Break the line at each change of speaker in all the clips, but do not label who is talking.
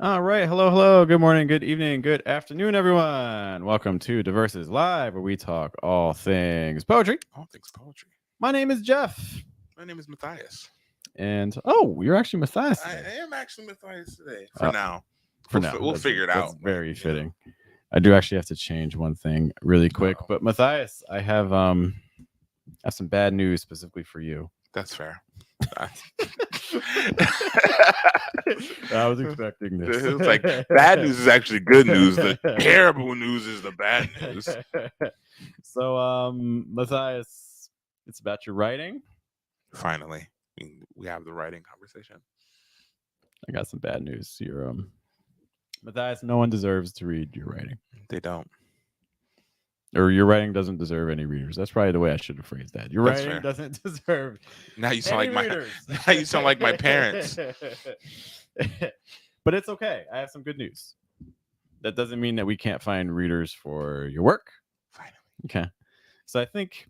All right. Hello, hello. Good morning, good evening, good afternoon, everyone. Welcome to Diverses Live, where we talk all things poetry.
All things poetry.
My name is Jeff.
My name is Matthias.
And you're actually Matthias
I
today.
am actually Matthias today. For now.
For now.
We'll figure it
That's
out.
very fitting. I do actually have to change one thing really quick.
Uh-oh.
But Matthias, I have some bad news specifically for you.
That's fair.
I was expecting this.
It's like bad news is actually good news. The terrible news is the bad news.
So, Matthias, it's about your writing.
Finally, we have the writing conversation.
I got some bad news. Matthias, no one deserves to read your writing.
They don't.
Or your writing doesn't deserve any readers. That's probably the way I should have phrased that. Your writing doesn't deserve.
Now you sound
any
like
readers.
Now you sound like my parents.
But it's okay. I have some good news. That doesn't mean that we can't find readers for your work.
Finally.
Okay. So I think,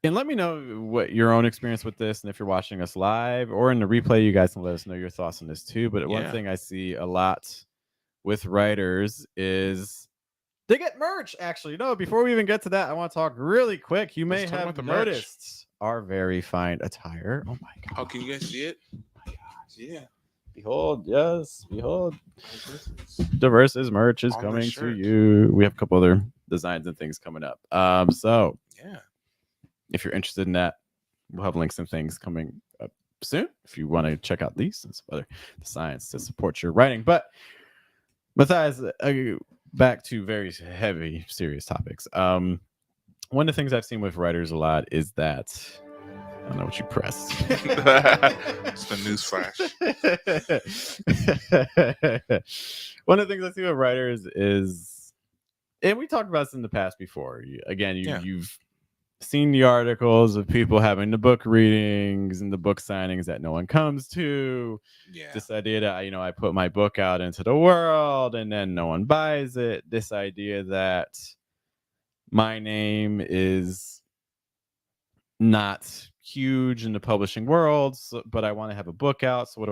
and let me know what your own experience with this, and if you're watching us live or in the replay, you guys can let us know your thoughts on this too. But one thing I see a lot with writers is they get merch. Actually, no, before we even get to that, I want to talk really quick. You may have noticed our very fine attire. Oh my god.
Oh, can you guys see it?
Oh my gosh.
Yeah.
Behold, yes, behold. Diverses merch is coming to
shirt.
you. We have a couple other designs and things coming up. So
yeah,
if you're interested in that, we'll have links and things coming up soon. If you want to check out these and some other designs to support your writing. But Matthias, back to very heavy, serious topics. One of the things I've seen with writers a lot is that I don't know what you pressed.
It's the news flash.
One of the things I see with writers is, and we talked about this in the past before. You've seen the articles of people having the book readings and the book signings that no one comes to.
Yeah.
This idea that I put my book out into the world and then no one buys it. This idea that my name is not huge in the publishing world, but I want to have a book out. So what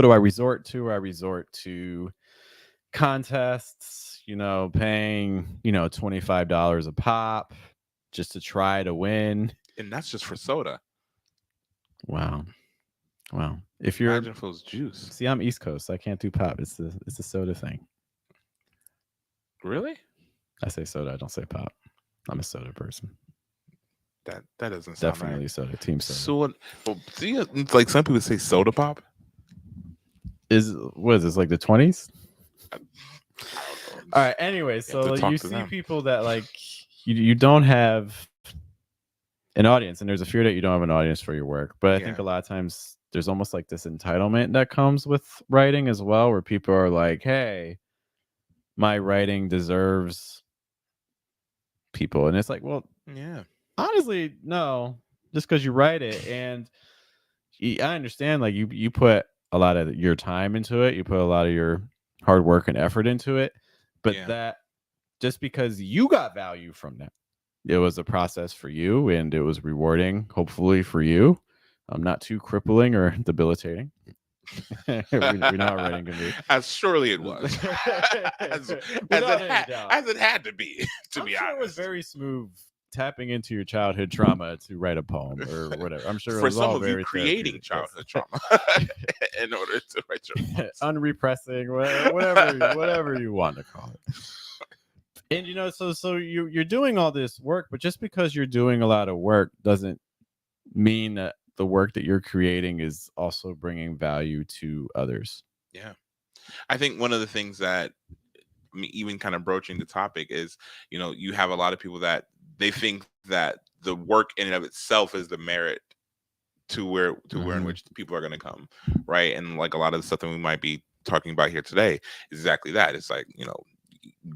do I resort to? I resort to contests, paying, $25 a pop just to try to win.
And that's just for soda.
Wow. If you're
Imagine if it was juice.
See, I'm East Coast, so I can't do pop. It's the soda thing.
Really?
I say soda, I don't say pop. I'm a soda person.
That doesn't sound
definitely
right.
Soda. Team soda.
So, see, like some people say soda pop.
What is this, like the 20s? All right. Anyway, so you see people that like you don't have an audience, and there's a fear that you don't have an audience for your work. But I think a lot of times there's almost like this entitlement that comes with writing as well, where people are like, "Hey, my writing deserves people," and it's like, well,
yeah.
Honestly, no, just because you write it. And I understand, like, you put a lot of your time into it. You put a lot of your hard work and effort into it. But that just because you got value from that, it was a process for you and it was rewarding, hopefully, for you. Not too crippling or debilitating. we know how writing can be.
As surely it was. as it had to be, to be honest.
It was very smooth. Tapping into your childhood trauma to write a poem or whatever. I'm sure
for some of you creating childhood trauma in order to write your poems.
Unrepressing, whatever you want to call it. And so you're doing all this work, but just because you're doing a lot of work doesn't mean that the work that you're creating is also bringing value to others.
Yeah, I think one of the things that, even kind of broaching the topic, is you have a lot of people that they think that the work in and of itself is the merit to where in which people are going to come, right? And like a lot of the stuff that we might be talking about here today is exactly that. It's like,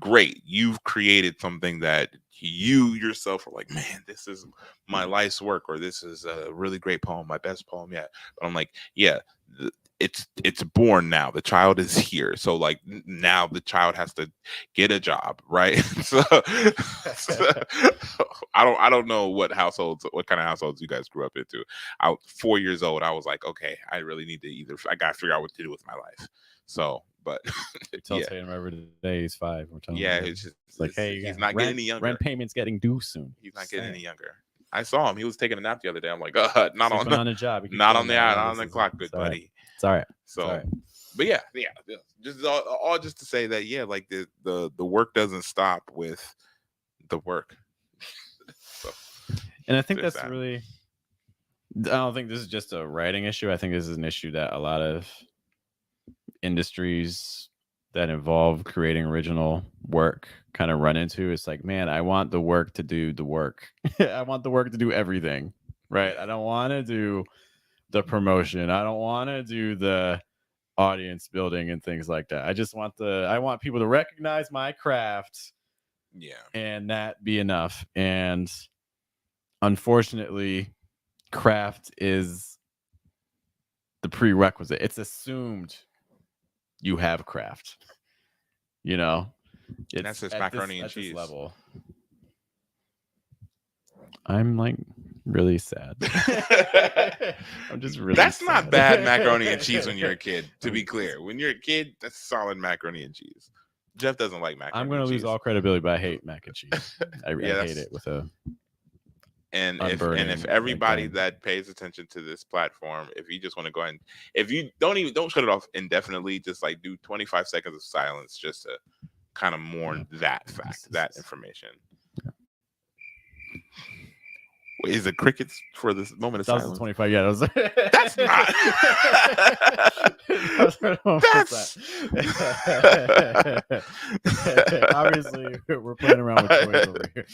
great, you've created something that you yourself are like, man, this is my life's work, or this is a really great poem, my best poem yet. But I'm like, yeah, it's born now. The child is here, so like now the child has to get a job, right? So I don't know what kind of households you guys grew up into. 4 years old, I was like, okay, I really need to I gotta figure out what to do with my life. So, but
tell Tatum every day he's 5. We're telling him,
it's just
like, hey,
he's not getting any younger.
Rent payment's getting due soon.
He's not getting any younger. I saw him. He was taking a nap the other day. I'm like, not
on the job.
Not on the clock, good buddy.
It's all right.
So, but yeah, just all just to say that like the work doesn't stop with the work. So,
and I think that's really. I don't think this is just a writing issue. I think this is an issue that a lot of industries that involve creating original work kind of run into. It's like, man, I want the work to do the work. I want the work to do everything, right? I don't want to do the promotion. I don't want to do the audience building and things like that. I want people to recognize my craft, and that be enough. And unfortunately, craft is the prerequisite. It's assumed you have craft, and
that's just macaroni and cheese
level. I'm like really sad. I'm just really
that's
sad.
Not bad macaroni and cheese when you're a kid, to be clear. When you're a kid, that's solid macaroni and cheese. Jeff doesn't like macaroni.
I'm going to lose all credibility, but I hate mac and cheese. I hate it with a
and if everybody that pays attention to this platform, if you just want to go ahead and if you don't shut it off indefinitely, just like do 25 seconds of silence just to kind of mourn that fact, that information. Wait, is it crickets for this moment of silence?
25. Yeah,
that's not.
Obviously, we're playing around with toys over here.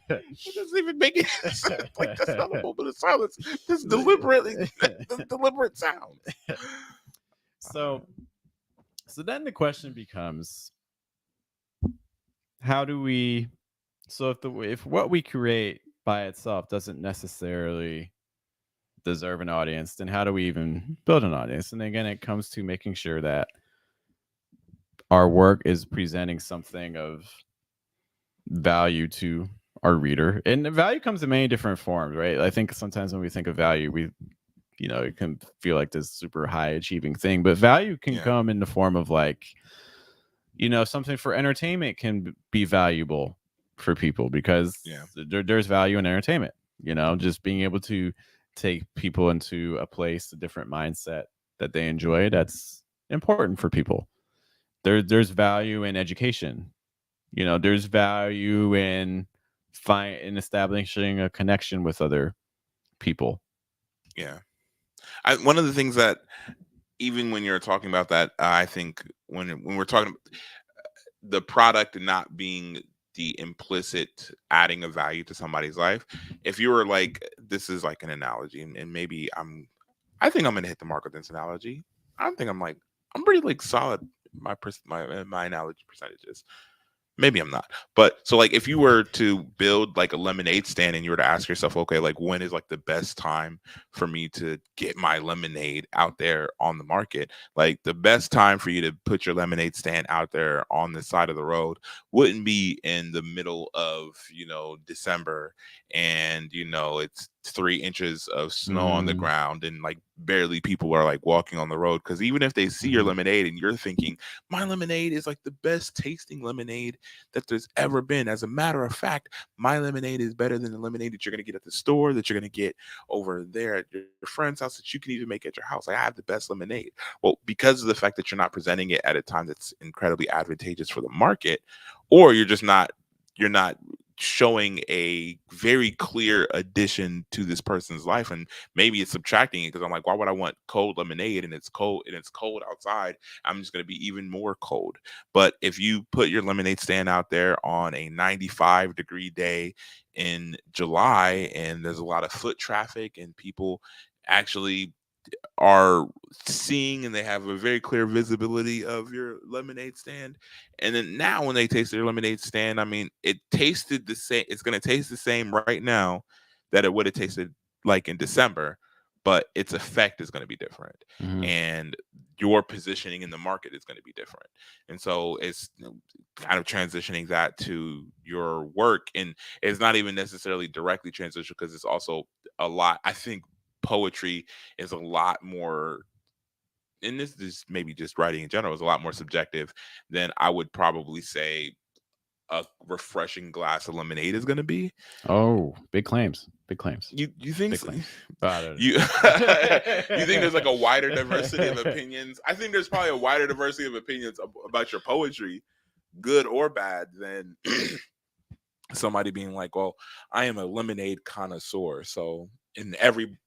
It doesn't even make it like that's not a moment of silence. This deliberate sound.
So then the question becomes, how do we? So if what we create by itself doesn't necessarily deserve an audience, then how do we even build an audience? And again, it comes to making sure that our work is presenting something of value to our reader. And the value comes in many different forms, right? I think sometimes when we think of value, it can feel like this super high achieving thing, but value can come in the form of like, something for entertainment can be valuable for people because there's value in entertainment, just being able to take people into a place, a different mindset that they enjoy. That's important for people. There's value in education. There's value in establishing a connection with other people.
Yeah. One of the things that even when you're talking about that, I think when we're talking about the product not being the implicit adding of value to somebody's life, if you were like, this is like an analogy, and maybe I think I'm gonna hit the mark with this analogy. I'm pretty like solid my analogy percentages. Maybe I'm not, but so like if you were to build like a lemonade stand and you were to ask yourself, okay, like when is like the best time for me to get my lemonade out there on the market? Like the best time for you to put your lemonade stand out there on the side of the road wouldn't be in the middle of, December and, it's 3 inches of snow on the ground and like barely people are like walking on the road. Because even if they see your lemonade and you're thinking, my lemonade is like the best tasting lemonade that there's ever been. As a matter of fact, my lemonade is better than the lemonade that you're going to get at the store, that you're going to get over there at your friend's house, that you can even make at your house. Like, I have the best lemonade. Well, because of the fact that you're not presenting it at a time that's incredibly advantageous for the market, or you're not showing a very clear addition to this person's life, and maybe it's subtracting it because I'm like, why would I want cold lemonade and it's cold outside? I'm just going to be even more cold. But if you put your lemonade stand out there on a 95-degree day in July and there's a lot of foot traffic and people actually are seeing and they have a very clear visibility of your lemonade stand, and then now when they taste their lemonade stand, I mean, it tasted the same. It's going to taste the same right now that it would have tasted like in December, but its effect is going to be different,
Mhm.
and your positioning in the market is going to be different. And so it's kind of transitioning that to your work, and it's not even necessarily directly transition, because it's also a lot, I think poetry is a lot more, and this is maybe just writing in general, is a lot more subjective than I would probably say a refreshing glass of lemonade is going to be.
Oh, big claims. Big claims.
You think
Big
so?
claims. Oh, I don't
You you think there's like a wider diversity of
know.
opinions? I think there's probably a wider diversity of opinions about your poetry, good or bad, than somebody being like, "Well, I am a lemonade connoisseur." So, in every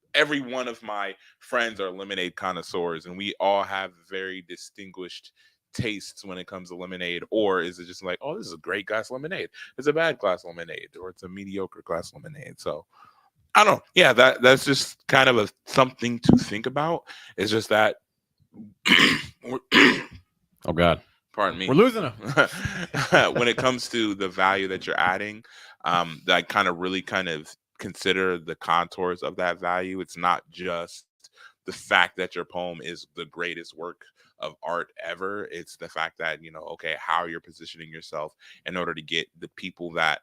one of my friends are lemonade connoisseurs, and we all have very distinguished tastes when it comes to lemonade. Or is it just like, "Oh, this is a great glass of lemonade. It's a bad glass of lemonade, or it's a mediocre glass of lemonade." So, I don't know. Yeah, that's just kind of a something to think about. It's just that
Oh God,
pardon
we're
me.
losing them.
When it comes to the value that you're adding, that kind of really kind of consider the contours of that value. It's not just the fact that your poem is the greatest work of art ever. It's the fact that, okay, how you're positioning yourself in order to get the people that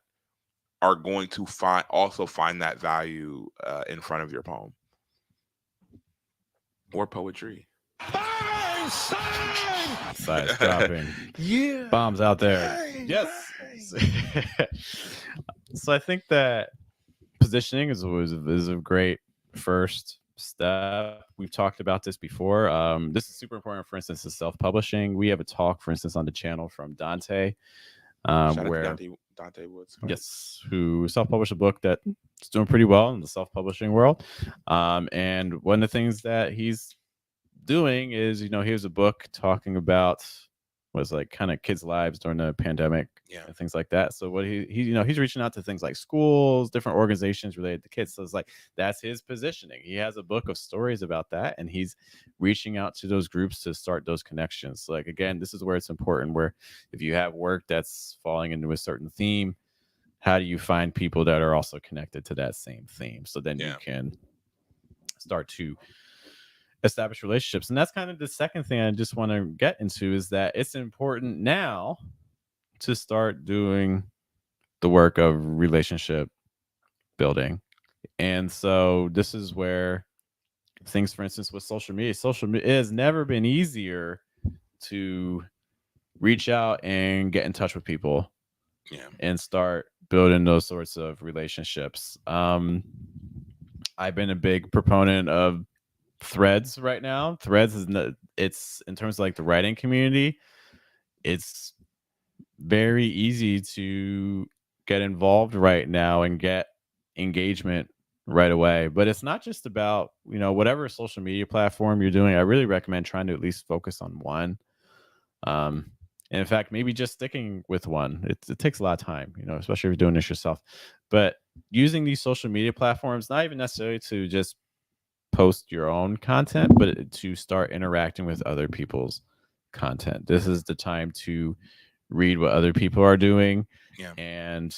are going to find that value in front of your poem or poetry.
Size dropping.
Yeah.
Bombs out there.
Bang,
Yes.
bang.
So I think that positioning is a great first step. We've talked about this before. This is super important. For instance, is self-publishing. We have a talk, for instance, on the channel from Dante,
Shout out to
where
Dante Woods.
yes, who self-published a book that's doing pretty well in the self-publishing world. And one of the things that he's doing is, here's a book talking about was like kind of kids' lives during the pandemic
Yeah.
and things like that. So what he's reaching out to things like schools, different organizations related to kids. So it's like that's his positioning. He has a book of stories about that, and he's reaching out to those groups to start those connections. So like again, this is where it's important. Where if you have work that's falling into a certain theme, how do you find people that are also connected to that same theme? So then you can start to establish relationships. And that's kind of the second thing I just want to get into, is that it's important now to start doing the work of relationship building. And so this is where things, for instance, with social media it has never been easier to reach out and get in touch with people and start building those sorts of relationships. I've been a big proponent of Threads right now. Threads it's in terms of like the writing community, it's very easy to get involved right now and get engagement right away. But it's not just about, whatever social media platform you're doing. I really recommend trying to at least focus on one. And in fact, maybe just sticking with one. It takes a lot of time, especially if you're doing this yourself. But using these social media platforms, not even necessarily to just post your own content, but to start interacting with other people's content. This is the time to read what other people are doing and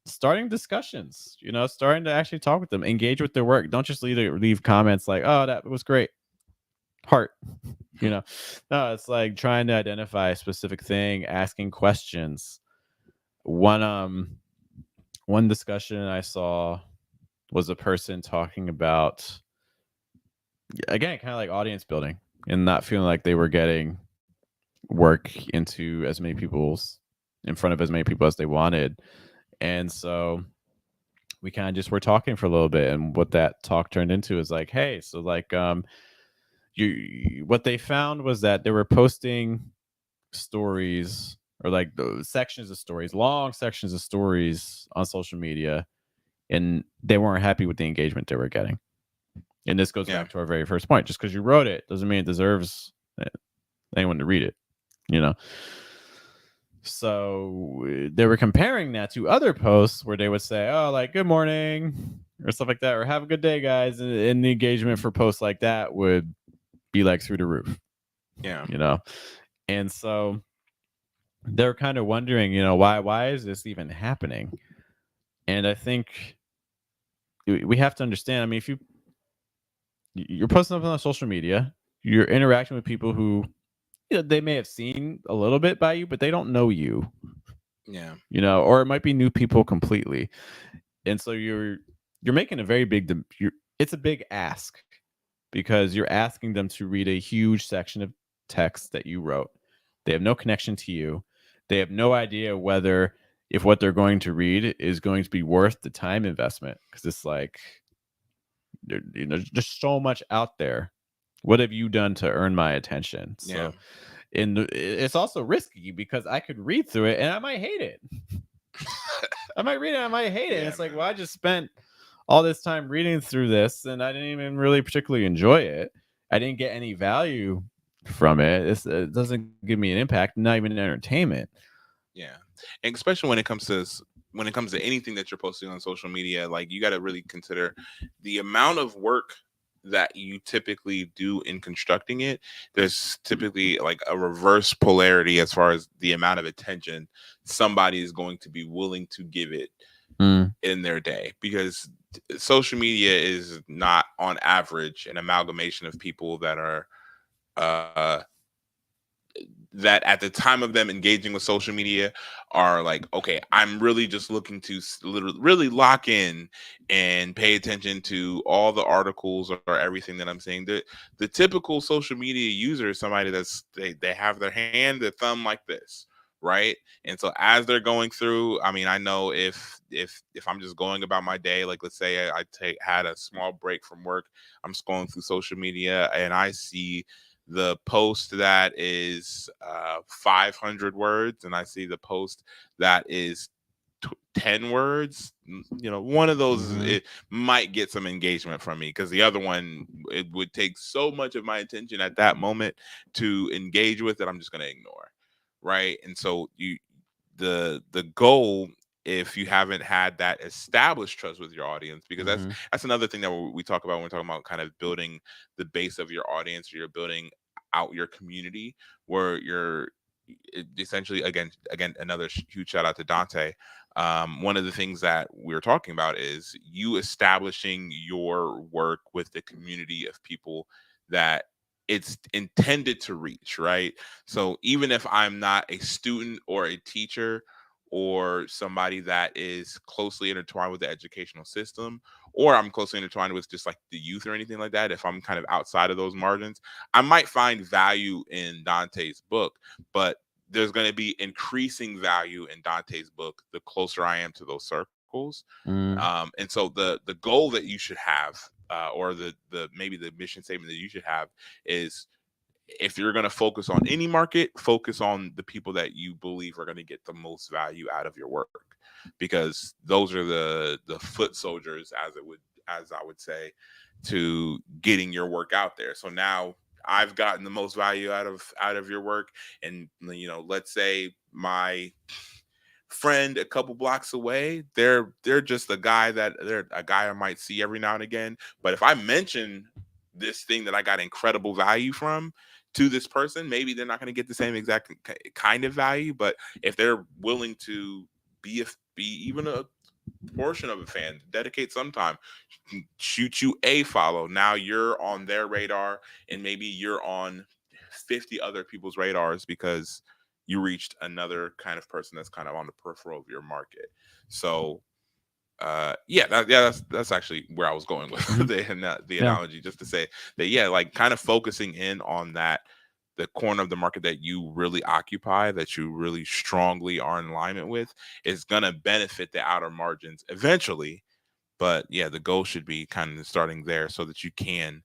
starting discussions, starting to actually talk with them, engage with their work. Don't just leave comments like, oh, that was great, heart. No, it's like trying to identify a specific thing, asking questions. One discussion I saw was a person talking about, again, kind of like audience building and not feeling like they were getting work into as many people's in front of as many people as they wanted. And so we kind of just were talking for a little bit, and what that talk turned into is like, hey, so like what they found was that they were posting stories, or like those sections of stories, long sections of stories on social media, and they weren't happy with the engagement they were getting. And this goes back to our very first point. Just because you wrote it doesn't mean it deserves anyone to read it, So they were comparing that to other posts where they would say, oh, like, good morning or stuff like that, or have a good day, guys. And the engagement for posts like that would be like through the roof. And so they're kind of wondering, why is this even happening? And I think we have to understand, I mean, if you you're posting something on social media. You're interacting with people who, they may have seen a little bit by you, but they don't know you.
Yeah.
Or it might be new people completely. And so you're making a very big it's a big ask, because you're asking them to read a huge section of text that you wrote. They have no connection to you. They have no idea whether, if what they're going to read is going to be worth the time investment, because it's like, there's just so much out there. What have you done to earn my attention?
Yeah.
So, it's also risky, because I could read through it and I might hate it. I might read it, I might hate it. And
Yeah,
it's like,
man.
well, I just spent all this time reading through this and I didn't even really particularly enjoy it. I didn't get any value from it. It doesn't give me an impact, not even entertainment.
Yeah, and especially when it comes to anything that you're posting on social media, like you got to really consider the amount of work that you typically do in constructing it. There's typically like a reverse polarity as far as the amount of attention somebody is going to be willing to give it
Mm.
in their day, because social media is not on average an amalgamation of people that are uh that at the time of them engaging with social media are like, okay, I'm really just looking to literally really lock in and pay attention to all the articles or everything that I'm saying. The typical social media user is somebody they have their hand, their thumb like this, right? And so as they're going through, I mean, I know if I'm just going about my day, like let's say I had a small break from work, I'm scrolling through social media and I see the post that is 500 words and I see the post that is 10 words, one of those
Hmm.
it might get some engagement from me, because the other one, it would take so much of my attention at that moment to engage with that I'm just going to ignore, right? And so the goal, if you haven't had that established trust with your audience, because that's
Hmm.
that's another thing that we talk about when we're talking about kind of building the base of your audience, or you're building out your community, where you're essentially, again another huge shout out to Dante. One of the things that we're talking about is you establishing your work with the community of people that it's intended to reach, right? So even if I'm not a student or a teacher or somebody that is closely intertwined with the educational system, or I'm closely intertwined with just like the youth or anything like that, if I'm kind of outside of those margins, I might find value in Dante's book, but there's going to be increasing value in Dante's book the closer I am to those circles.
Mm.
And so the goal that you should have, or the maybe the mission statement that you should have is, if you're going to focus on any market, focus on the people that you believe are going to get the most value out of your work, because those are the foot soldiers, as I would say, to getting your work out there. So now I've gotten the most value out of your work, and let's say my friend a couple blocks away, they're just they're a guy I might see every now and again. But if I mention this thing that I got incredible value from to this person, maybe they're not going to get the same exact kind of value. But if they're willing to be even a portion of a fan, dedicate some time, shoot you a follow, now you're on their radar, and maybe you're on 50 other people's radars, because you reached another kind of person that's kind of on the peripheral of your market. So that's actually where I was going with
Hmm.
the
Yeah.
analogy, just to say that, yeah, like kind of focusing in on that, the corner of the market that you really occupy, that you really strongly are in alignment with, is going to benefit the outer margins eventually. But yeah, the goal should be kind of starting there, so that you can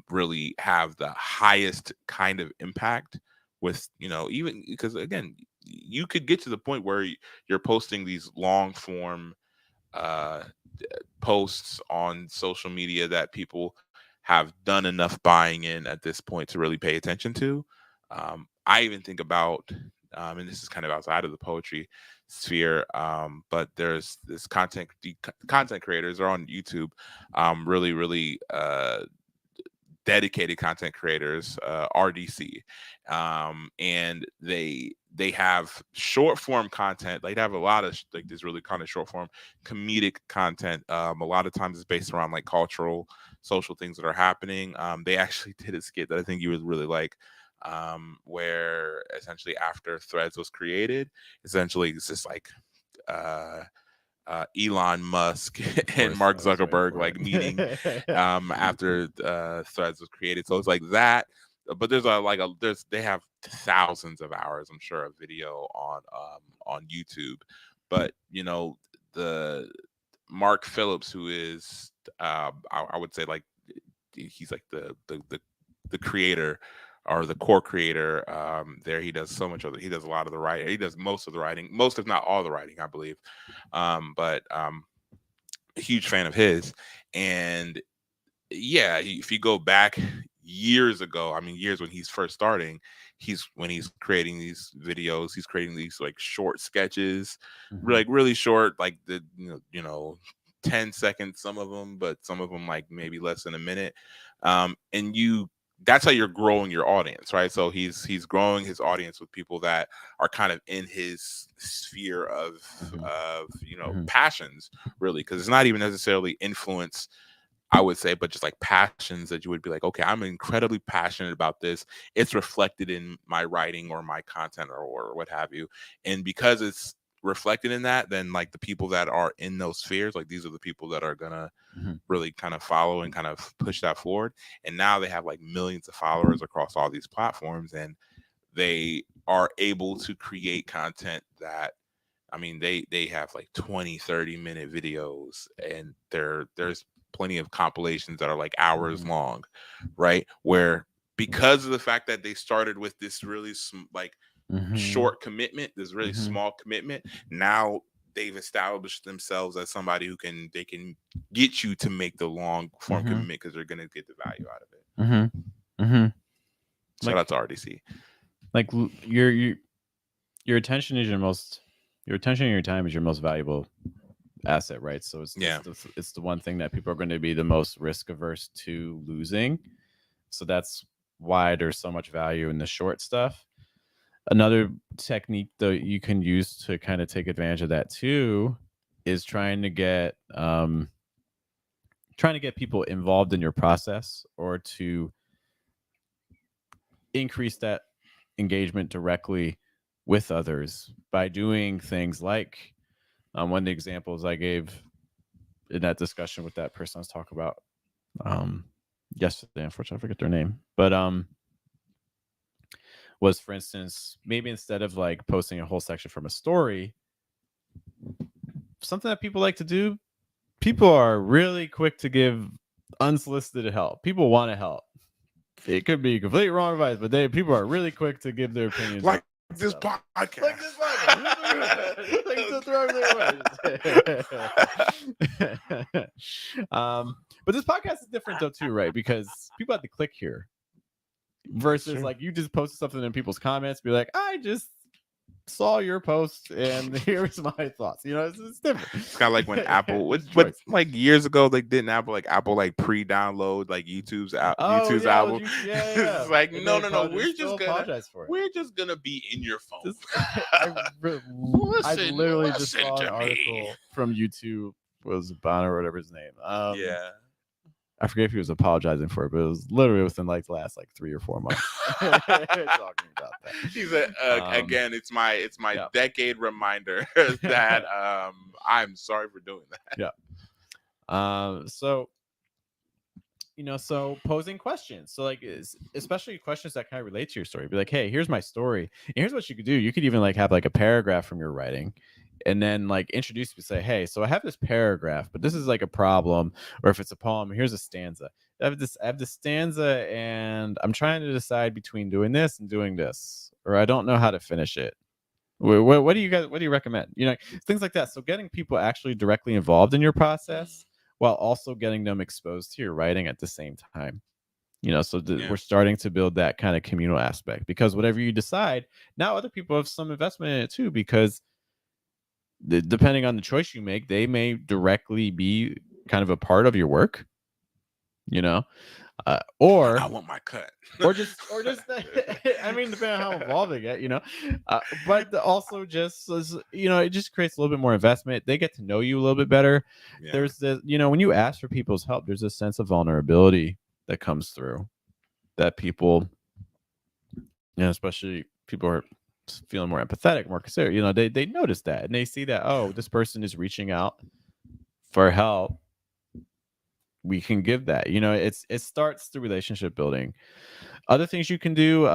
really have the highest kind of impact with, even because again, you could get to the point where you're posting these long form uh, posts on social media that people have done enough buying in at this point to really pay attention to. I even think about, and this is kind of outside of the poetry sphere, but there's this content creators are on YouTube, really, really dedicated content creators, RDC, and they have short form content. Like, they have a lot of like this really kind of short form comedic content. A lot of times it's based around like cultural, social things that are happening. They actually did a skit that I think you would really like, where essentially after Threads was created, essentially it's just like uh Elon Musk and Mark Zuckerberg like meeting after Threads was created. So it's like that, but there's they have thousands of hours, I'm sure, of video on YouTube. But the Mark Phillips, who is I would say like he's like the creator or the core creator. There he does so much of it. He does a lot of the writing. He does most of the writing, most if not all the writing, I believe. But a huge fan of his. And yeah, if you go back years ago, I mean years when he's first starting, he's creating these videos, he's creating these like short sketches, like really short, like the 10 seconds, some of them, but some of them like maybe less than a minute. And that's how you're growing your audience, right? So he's growing his audience with people that are kind of in his sphere of passions, really, because it's not even necessarily influence, I would say, but just like passions that you would be like, okay, I'm incredibly passionate about this. It's reflected in my writing or my content or what have you. And because it's reflected in that, then like the people that are in those spheres, like these are the people that are gonna really kind of follow and kind of push that forward. And now they have like millions of followers across all these platforms, and they are able to create content that, I mean, they have like 20-30 minute videos, and there's plenty of compilations that are like hours long, right? Where because of the fact that they started with this really short commitment, this really small commitment, now they've established themselves as somebody who can get you to make the long form commitment because they're gonna get the value out of it. Shout out to RDC.
Like your attention is your attention and your time is your most valuable asset, right? So it's the one thing that people are going to be the most risk averse to losing. So that's why there's so much value in the short stuff. Another technique that you can use to kind of take advantage of that too is trying to get people involved in your process, or to increase that engagement directly with others by doing things like one of the examples I gave in that discussion with that person I was talking about yesterday, unfortunately I forget their name, but was, for instance, maybe instead of like posting a whole section from a story, something that people like to do, people are really quick to give unsolicited help. People want to help. It could be completely wrong advice, but people are really quick to give their opinions.
Like this podcast.
Like this podcast. But this podcast is different though too, right? Because people have to click here. Versus like you just posted something in people's comments, be like, I just saw your post and here's my thoughts. It's different.
It's kind of like when Apple, what like years ago, like didn't Apple like pre-download like YouTube's album? It's like no, we're just gonna be in your phone.
I literally just saw an article from YouTube, was Bonner or whatever his name. I forget if he was apologizing for it, but it was literally within like the last like 3 or 4 months talking about that.
He's again, it's my decade reminder that I'm sorry for doing that.
Yeah. So posing questions. So like, especially questions that kind of relate to your story. Be like, hey, here's my story. And here's what you could do. You could even like have like a paragraph from your writing, and then like introduce you, say, hey, so I have this paragraph, but this is like a problem. Or if it's a poem, here's a stanza. I have this stanza, and I'm trying to decide between doing this and doing this, or I don't know how to finish it. What do you recommend? Things like that. So getting people actually directly involved in your process, while also getting them exposed to your writing at the same time. We're starting to build that kind of communal aspect, because whatever you decide, now other people have some investment in it too, because depending on the choice you make, they may directly be kind of a part of your work. Or
I want my cut.
or just I mean, depending on how involved they get, but also just it just creates a little bit more investment. They get to know you a little bit better.
Yeah.
There's the when you ask for people's help, there's a sense of vulnerability that comes through that people, especially people are feeling more empathetic, more considerate. They notice that and they see that, oh, this person is reaching out for help. We can give that. It starts the relationship building. Other things you can do,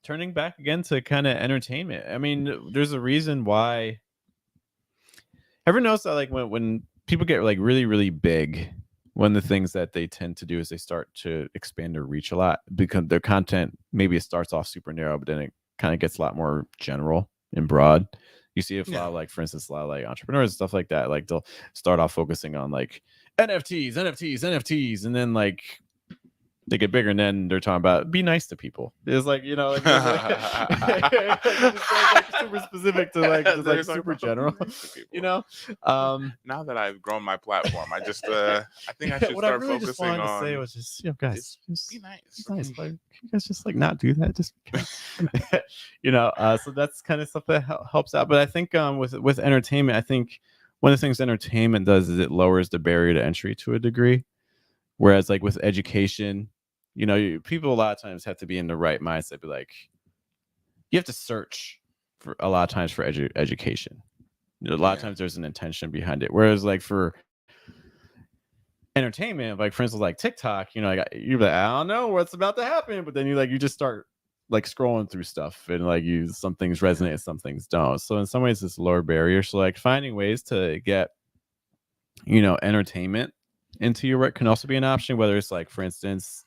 turning back again to kind of entertainment. I mean, there's a reason why. Ever notice that, like, when people get like really really big, one of the things that they tend to do is they start to expand their reach a lot because their content, maybe it starts off super narrow, but then it kind of gets a lot more general and broad. You see a lot of, like, for instance, a lot of like entrepreneurs and stuff like that. Like, they'll start off focusing on like NFTs, and then like they get bigger, and then they're talking about be nice to people. It's like, like, it's like super specific to like just like super general,
Now that I've grown my platform, I think I should
what I
start
really just
focusing
wanted to say
on
was just, guys, just
be nice.
be nice. Like, can you guys just like not do that? Just so that's kind of stuff that helps out. But I think with entertainment, I think one of the things entertainment does is it lowers the barrier to entry to a degree. Whereas like with education, people a lot of times have to be in the right mindset. Be like, you have to search for a lot of times for education. A lot of times there's an intention behind it. Whereas like for entertainment, like for instance, like TikTok, like you're like, I don't know what's about to happen, but then you just start like scrolling through stuff, and like some things resonate, some things don't. So in some ways, it's a lower barrier. So like finding ways to get entertainment into your work can also be an option. Whether it's like, for instance,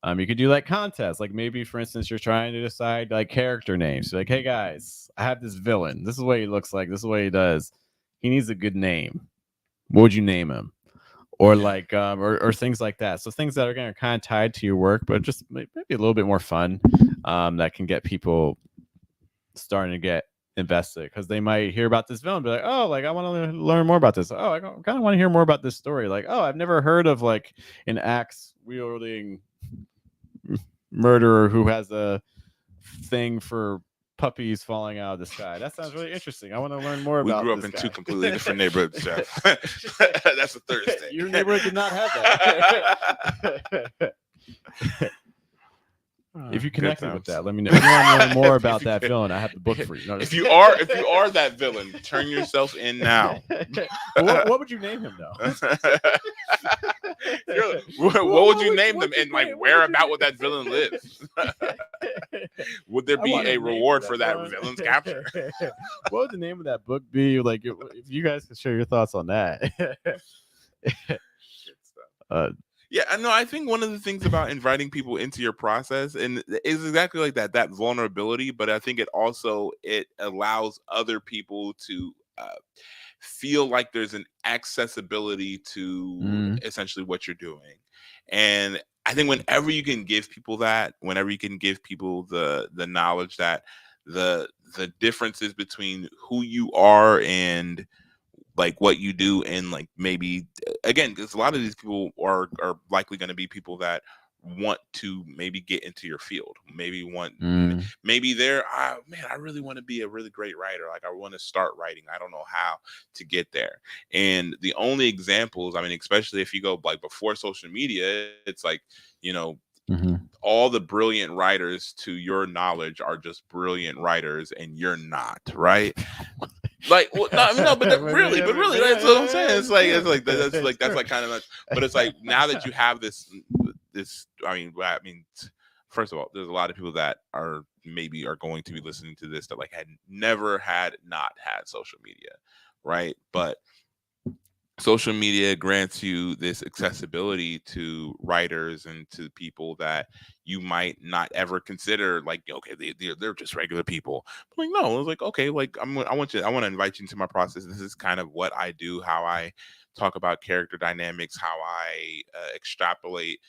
you could do like contests. Like maybe, for instance, you're trying to decide like character names. You're like, hey guys, I have this villain. This is what he looks like. This is what he does. He needs a good name. What would you name him? Or like, or things like that. So things that are kind of tied to your work, but just maybe a little bit more fun. That can get people starting to get invested, because they might hear about this villain, be like, oh, like I want to learn more about this. Oh, I kind of want to hear more about this story. Like, oh, I've never heard of like an axe wielding murderer who has a thing for puppies falling out of the sky. That sounds really interesting. I want to learn more about.
We grew up in
guy.
two completely different neighborhoods, Jeff. That's a Thursday.
Your neighborhood did not have that. If you connected with that, let me know. If you want to learn more about that villain, I have the book for you.
If you are that villain, turn yourself in now.
What would you name him though?
What would you name them, and like where about would that villain live? Would there be a reward for that villain's capture?
What would the name of that book be? Like, if you guys could share your thoughts on that.
Yeah, no, I think one of the things about inviting people into your process and is exactly like that vulnerability, but I think it allows other people to feel like there's an accessibility to essentially what you're doing. And I think whenever you can give people that, whenever you can give people the knowledge that the differences between who you are and like what you do, and like maybe again, because a lot of these people are likely going to be people that want to maybe get into your field, maybe they're man, I really want to be a really great writer, like I want to start writing, I don't know how to get there. And the only examples, I mean, especially if you go like before social media, it's like all the brilliant writers to your knowledge are just brilliant writers, and you're not, right? Like, well, no, but really, that's what I'm saying. It's like that's like kind of much, but it's like now that you have this, I mean, first of all, there's a lot of people that are going to be listening to this that like had never not had social media, right? But social media grants you this accessibility to writers and to people that you might not ever consider like, okay, they're just regular people. But like, no, it's like, okay, like I want to invite you into my process. This is kind of what I do, how I talk about character dynamics, how I extrapolate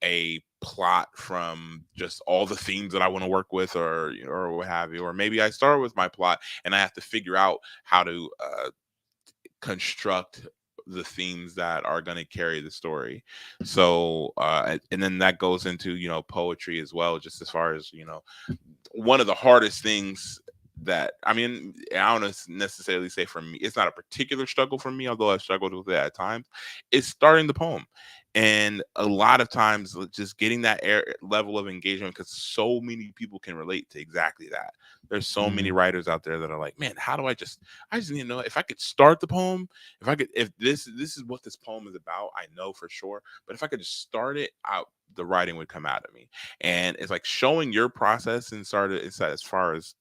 a plot from just all the themes that I want to work with, or what have you. Or maybe I start with my plot and I have to figure out how to construct the themes that are going to carry the story. So and then that goes into, poetry as well, just as far as, one of the hardest things that, I mean, I don't necessarily say for me, it's not a particular struggle for me, although I've struggled with it at times, is starting the poem. And a lot of times just getting that level of engagement, because so many people can relate to exactly that. There's so many writers out there that are like, man, how do I just need to know if I could start the poem, if this is what this poem is about, I know for sure, but if I could just start it out, the writing would come out of me. And it's like showing your process and started as far as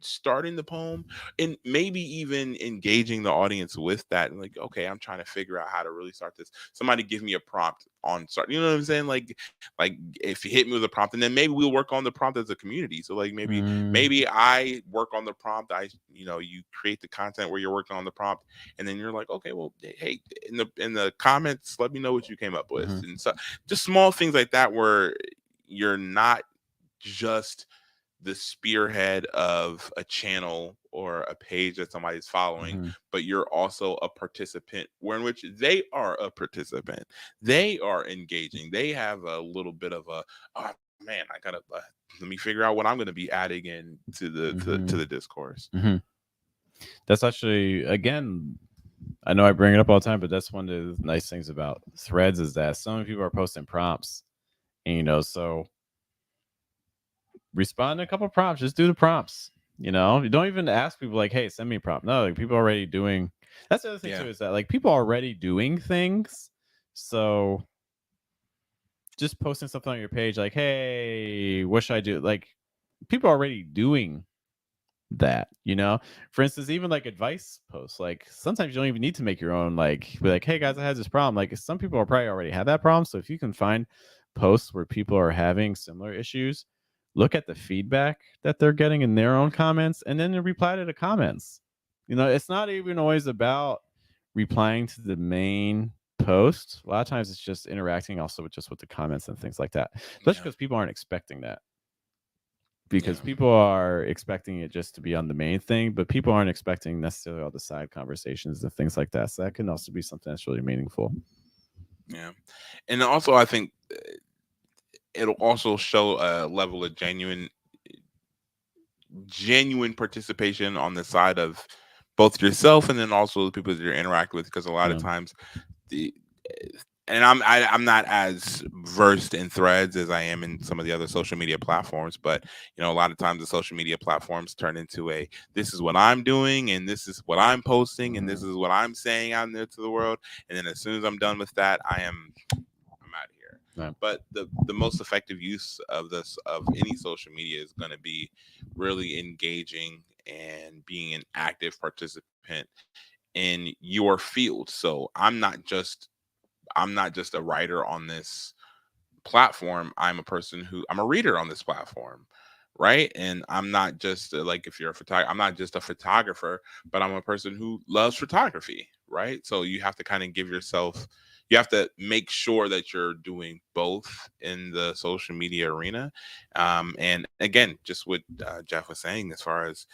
starting the poem, and maybe even engaging the audience with that, and like, okay, I'm trying to figure out how to really start this. Somebody give me a prompt on start, you know what I'm saying? Like if you hit me with a prompt, and then maybe we'll work on the prompt as a community. So like maybe I work on the prompt, you create the content where you're working on the prompt, and then you're like, okay, well, hey, in the comments, let me know what you came up with. And so just small things like that, where you're not just the spearhead of a channel or a page that somebody's following, but you're also a participant, where in which they are a participant. They are engaging. They have a little bit of a, oh man, I gotta let me figure out what I'm going to be adding in to the discourse.
That's actually, again, I know I bring it up all the time, but that's one of the nice things about threads is that so many people are posting prompts, and so respond to a couple of prompts. Just do the prompts. You don't even ask people like, "Hey, send me a prompt." No, like people are already doing. That's the other thing too, is that like people are already doing things. So just posting something on your page like, "Hey, what should I do?" Like people are already doing that. For instance, even like advice posts, like sometimes you don't even need to make your own, like be like, "Hey guys, I had this problem." Like some people are probably already have that problem, so if you can find posts where people are having similar issues, look at the feedback that they're getting in their own comments, and then reply to the comments. It's not even always about replying to the main post. A lot of times it's just interacting also with the comments and things like that, especially because people aren't expecting that, because people are expecting it just to be on the main thing, but people aren't expecting necessarily all the side conversations and things like that. So that can also be something that's really meaningful.
Yeah. And also, I think it'll also show a level of genuine participation on the side of both yourself and then also the people that you're interacting with, because a lot of times the and I'm not as versed in threads as I am in some of the other social media platforms, but a lot of times the social media platforms turn into this is what I'm doing and this is what I'm posting and this is what I'm saying out there to the world, and then as soon as I'm done with that, I'm out of here.
Right.
But the most effective use of any social media is going to be really engaging and being an active participant in your field. So I'm not just a writer on this platform. I'm a reader on this platform, right? And I'm not just like, if you're a photographer, I'm not just a photographer, but I'm a person who loves photography, right? So you have to kind of you have to make sure that you're doing both in the social media arena. And again, just what Jeff was saying, as far as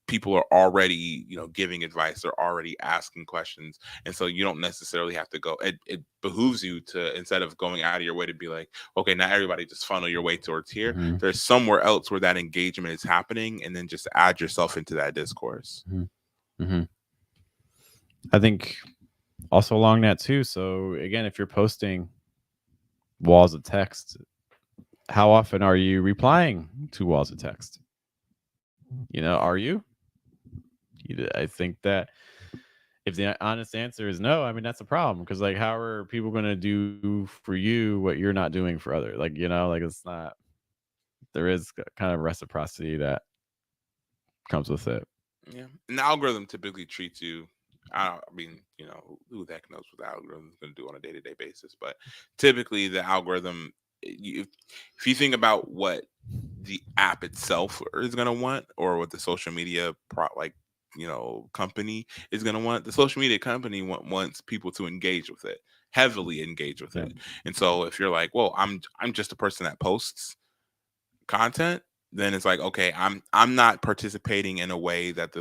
people are already giving advice, they're already asking questions, and so you don't necessarily have to go, it behooves you to, instead of going out of your way to be like, okay, now everybody just funnel your way towards here, there's somewhere else where that engagement is happening, and then just add yourself into that discourse.
I think also along that too, so again, if you're posting walls of text, how often are you replying to walls of text? Are you? I think that if the honest answer is no, I mean, that's a problem, because like, how are people going to do for you what you're not doing for others? Like, like it's not, there is kind of reciprocity that comes with it.
Yeah, and the algorithm typically treats you, I mean, who the heck knows what the algorithm is going to do on a day-to-day basis, but typically the algorithm, if you think about what the app itself is going to want, or what the social media company is going to want, the social media company wants people to engage with it, heavily engage with it. And so if you're like, well, I'm just a person that posts content, then it's like, okay, I'm not participating in a way that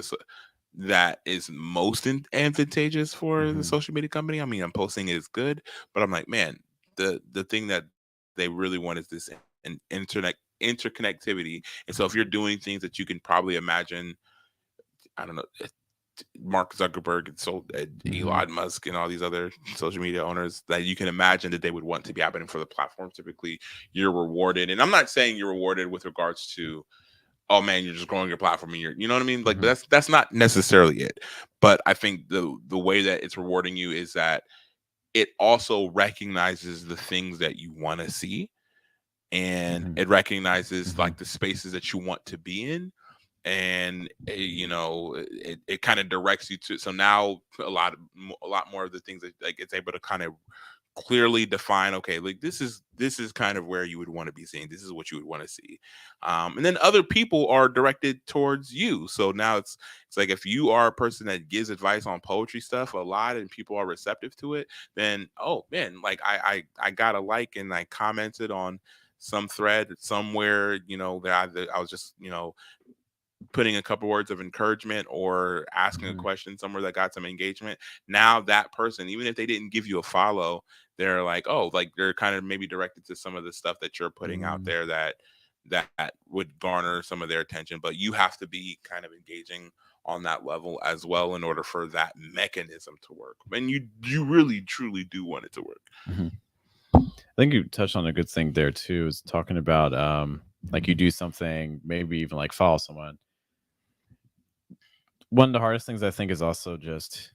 that is most advantageous for the
Mm-hmm.
social media company. I mean, I'm posting it is good, but I'm like, man, the thing that they really want is this an interconnectivity. And so if you're doing things that you can probably imagine, I don't know, Mark Zuckerberg and
Mm-hmm.
Elon Musk and all these other social media owners that you can imagine that they would want to be happening for the platform. Typically, you're rewarded, and I'm not saying you're rewarded with regards to, oh man, you're just growing your platform and you know what I mean. Like
Mm-hmm.
that's not necessarily it, but I think the way that it's rewarding you is that it also recognizes the things that you want to see, and
Mm-hmm.
it recognizes
Mm-hmm.
like the spaces that you want to be in, and it kind of directs you to. So now a lot more of the things that like it's able to kind of clearly define, okay, like this is kind of where you would want to be seeing, this is what you would want to see. And then other people are directed towards you, so now it's like if you are a person that gives advice on poetry stuff a lot and people are receptive to it, then oh man, like I got a like and I commented on some thread somewhere, that I was just putting a couple words of encouragement or asking a
Mm-hmm.
question somewhere that got some engagement. Now that person, even if they didn't give you a follow, they're like, oh, like they're kind of maybe directed to some of the stuff that you're putting out there that would garner some of their attention. But you have to be kind of engaging on that level as well in order for that mechanism to work. And you really truly do want it to work.
Mm-hmm. I think you touched on a good thing there too, is talking about like you do something, maybe even like follow someone. One of the hardest things I think is also just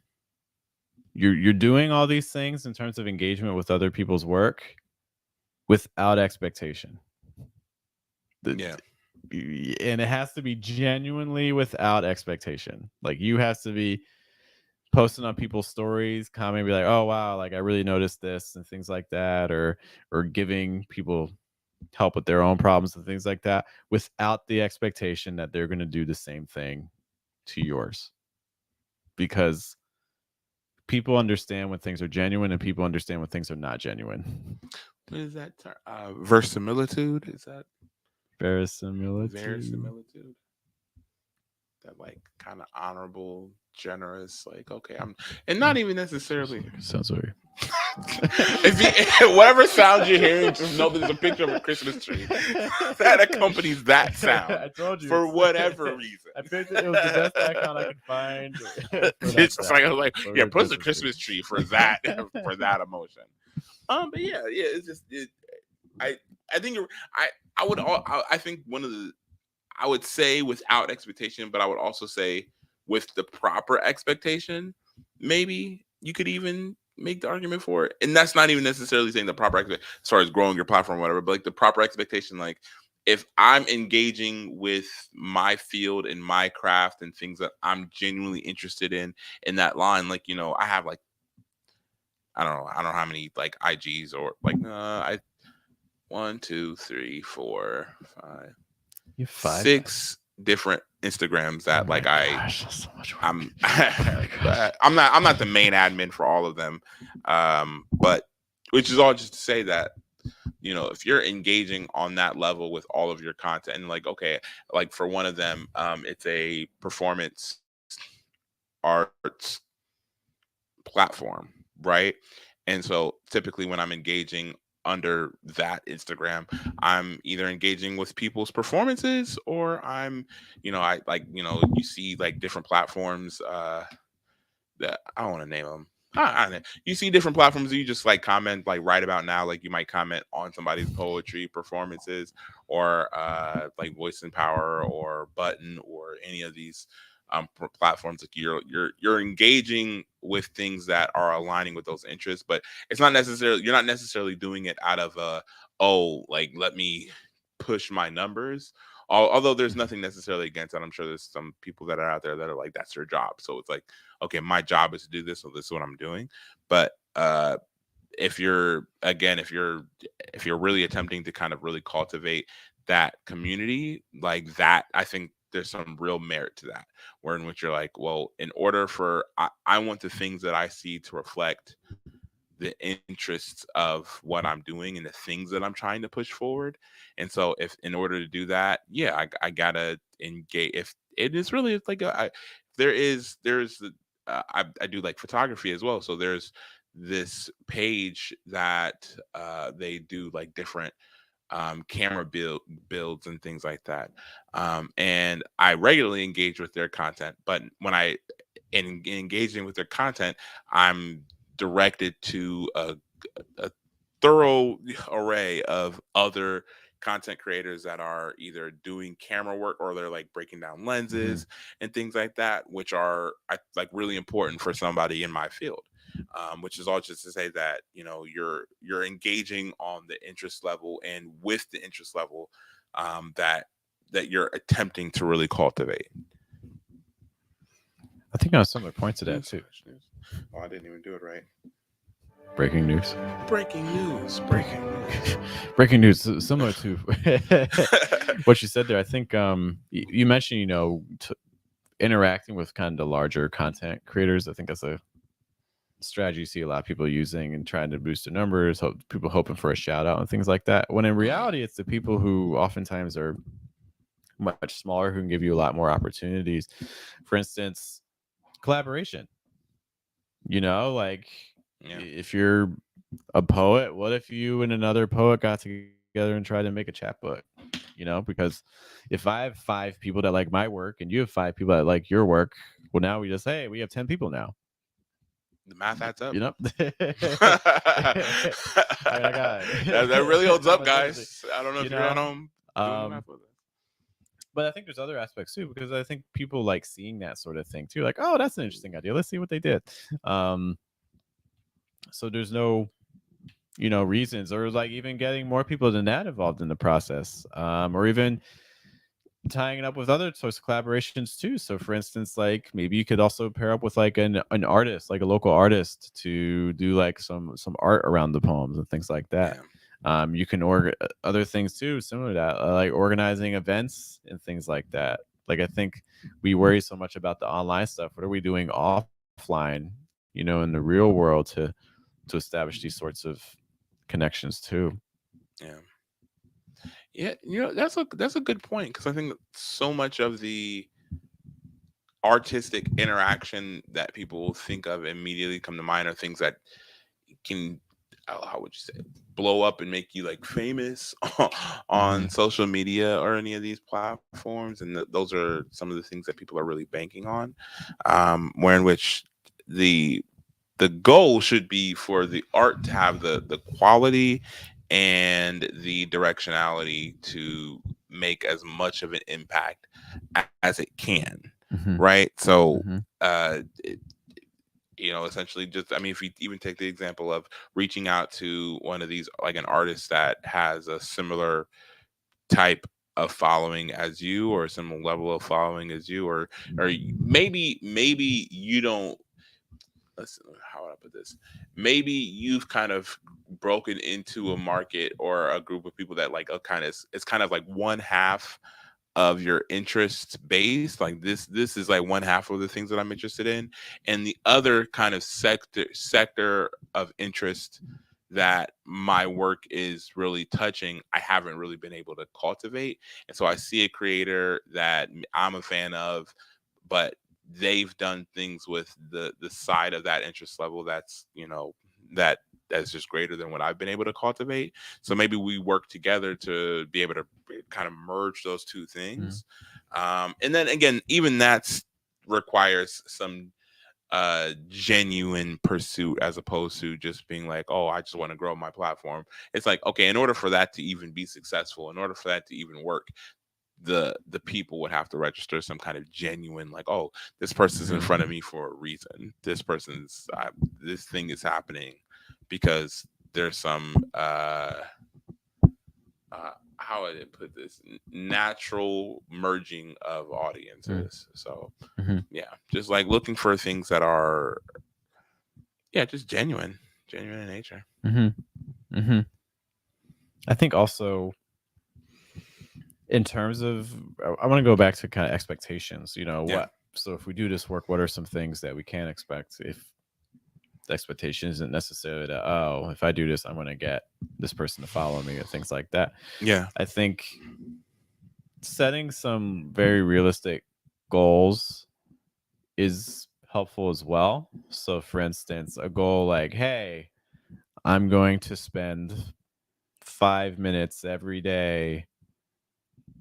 you're doing all these things in terms of engagement with other people's work without expectation. The-
Yeah.
and it has to be genuinely without expectation. Like you has to be posting on people's stories, commenting, be like, "Oh wow, like I really noticed this," and things like that, or giving people help with their own problems and things like that, without the expectation that they're going to do the same thing to yours, because people understand when things are genuine and people understand when things are not genuine.
What is that term? Verisimilitude? Is that
Verisimilitude.
verisimilitude? That like kind of honorable, generous, like okay, I'm, and not even necessarily.
Sounds very.
If you, whatever sound you're hearing, just know there's a picture of a Christmas tree that accompanies that sound.
I told you
For whatever reason.
I picked it. It was the best icon I could find for that
It's just like I was like,
for
yeah,
the
put the
Christmas tree.
Christmas tree for that for that emotion. But yeah, it's just I I think I would I think one of the, I would say without expectation, but I would also say with the proper expectation, maybe you could even make the argument for it. And that's not even necessarily saying the proper expectation as far as growing your platform or whatever, but like the proper expectation, like if I'm engaging with my field and my craft and things that I'm genuinely interested in that line, like, I have like, I don't know how many like IGs or like, I, 1, 2, 3, 4, 5,
You have 5.
6 different Instagrams
Oh
that
my
like
gosh, that's so much work.
I'm
Oh my gosh.
I'm not the main admin for all of them. But which is all just to say that, if you're engaging on that level with all of your content, and like okay, like for one of them, it's a performance arts platform, right? And so typically when I'm engaging under that Instagram, I'm either engaging with people's performances or I'm, I like, you see like different platforms that I don't want to name them. I don't know. You see different platforms you just like comment like right about now, like you might comment on somebody's poetry performances or like Voice and Power or Button or any of these platforms. Like you're engaging with things that are aligning with those interests, but you're not necessarily doing it out of like let me push my numbers. Although there's nothing necessarily against that. I'm sure there's some people that are out there that are like that's their job, so it's like okay, my job is to do this, so this is what I'm doing. But if you're again, if you're really attempting to kind of really cultivate that community like that, I think there's some real merit to that. Where in which you're like, well, in order for I want the things that I see to reflect the interests of what I'm doing and the things that I'm trying to push forward. And so if in order to do that, yeah, I gotta engage. If it is really it's like there's I do like photography as well, so there's this page that they do like different camera builds and things like that. And I regularly engage with their content, but when I in engaging with their content, I'm directed to a thorough array of other content creators that are either doing camera work or they're like breaking down lenses and things like that, which are like really important for somebody in my field. Which is all just to say that you're engaging on the interest level and with the interest level that you're attempting to really cultivate.
I think I have similar points to that too.
Oh, I didn't even do it right.
Breaking news.
Breaking news. Breaking news.
Breaking news. Similar to what you said there. I think you mentioned, interacting with kind of the larger content creators. I think that's a strategy you see a lot of people using and trying to boost their numbers, people hoping for a shout out and things like that. When in reality, it's the people who oftentimes are much smaller who can give you a lot more opportunities. For instance, collaboration. If you're a poet, what if you and another poet got together and tried to make a chapbook? Because if I have 5 people that like my work and you have 5 people that like your work, well, now we have 10 people now.
The math adds up.
That
really holds up, guys. I don't know if you're at home doing the math with it.
But I think there's other aspects too, because I think people like seeing that sort of thing too. Like, oh, that's an interesting idea. Let's see what they did. So there's no, reasons, or like even getting more people than that involved in the process, or even tying it up with other sorts of collaborations too. So for instance, like maybe you could also pair up with like an artist, like a local artist, to do like some art around the poems and things like that. You can other things too, similar to that, like organizing events and things like that. Like I think we worry so much about the online stuff. What are we doing offline, in the real world to establish these sorts of connections too?
Yeah, that's a good point, because I think so much of the artistic interaction that people think of immediately come to mind are things that can, how would you say, blow up and make you like famous on social media or any of these platforms, and those are some of the things that people are really banking on, where in which the goal should be for the art to have the quality and the directionality to make as much of an impact as it can, right? So essentially, just, I mean, if you even take the example of reaching out to one of these, like an artist that has a similar type of following as you, or a similar level of following as you, or maybe you don't, how would I put this? Maybe you've kind of broken into a market or a group of people that like it's kind of like one half of your interest base. Like this is like one half of the things that I'm interested in, and the other kind of sector of interest that my work is really touching, I haven't really been able to cultivate. And so I see a creator that I'm a fan of, but they've done things with the side of that interest level that's that's just greater than what I've been able to cultivate. So maybe we work together to be able to kind of merge those two things. And then again, even that requires some genuine pursuit, as opposed to just being like, oh, I just want to grow my platform. It's like, okay, in order for that to even be successful, in order for that to even work, the people would have to register some kind of genuine, like, oh, this person's in front of me for a reason. This thing is happening because there's some how would I put this, natural merging of audiences. So yeah, just like looking for things that are just genuine in nature.
I think also, in terms of, I want to go back to kind of expectations. So if we do this work, what are some things that we can expect? If the expectation isn't necessarily that, oh, if I do this, I'm going to get this person to follow me, or things like that. I think setting some very realistic goals is helpful as well. So for instance, a goal like, hey, I'm going to spend 5 minutes every day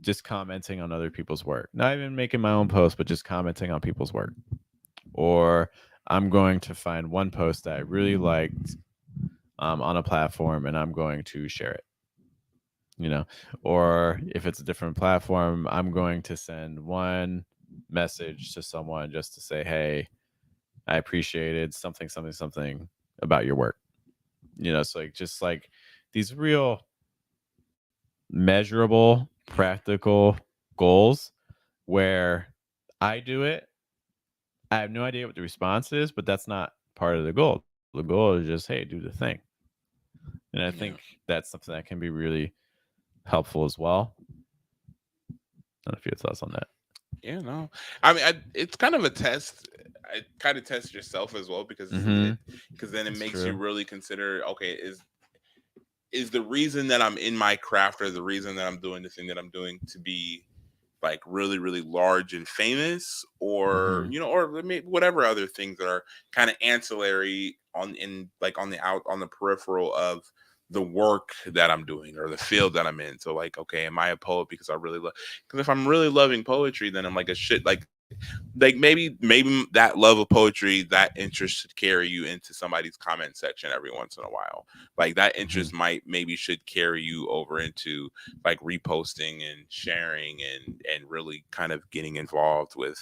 just commenting on other people's work. Not even making my own post, but just commenting on people's work. Or I'm going to find one post that I really liked on a platform and I'm going to share it. Or if it's a different platform, I'm going to send one message to someone just to say, hey, I appreciated something, something, something about your work. So like just like these real measurable, practical goals where I do it. I have no idea what the response is, but that's not part of the goal. The goal is just, hey, do the thing. And I think that's something that can be really helpful as well. I don't know if you have thoughts on that.
Yeah, no. I mean, it's kind of a test. I kind of test yourself as well because then it makes you really consider, okay, is the reason that I'm in my craft or the reason that I'm doing the thing that I'm doing to be like really, really large and famous, or or maybe whatever other things that are kind of ancillary on the peripheral of the work that I'm doing or the field that I'm in. So like, okay, am I a poet because I really love? Because if I'm really loving poetry, then I'm like a shit like maybe that love of poetry, that interest should carry you into somebody's comment section every once in a while. Like that interest maybe should carry you over into like reposting and sharing and really kind of getting involved with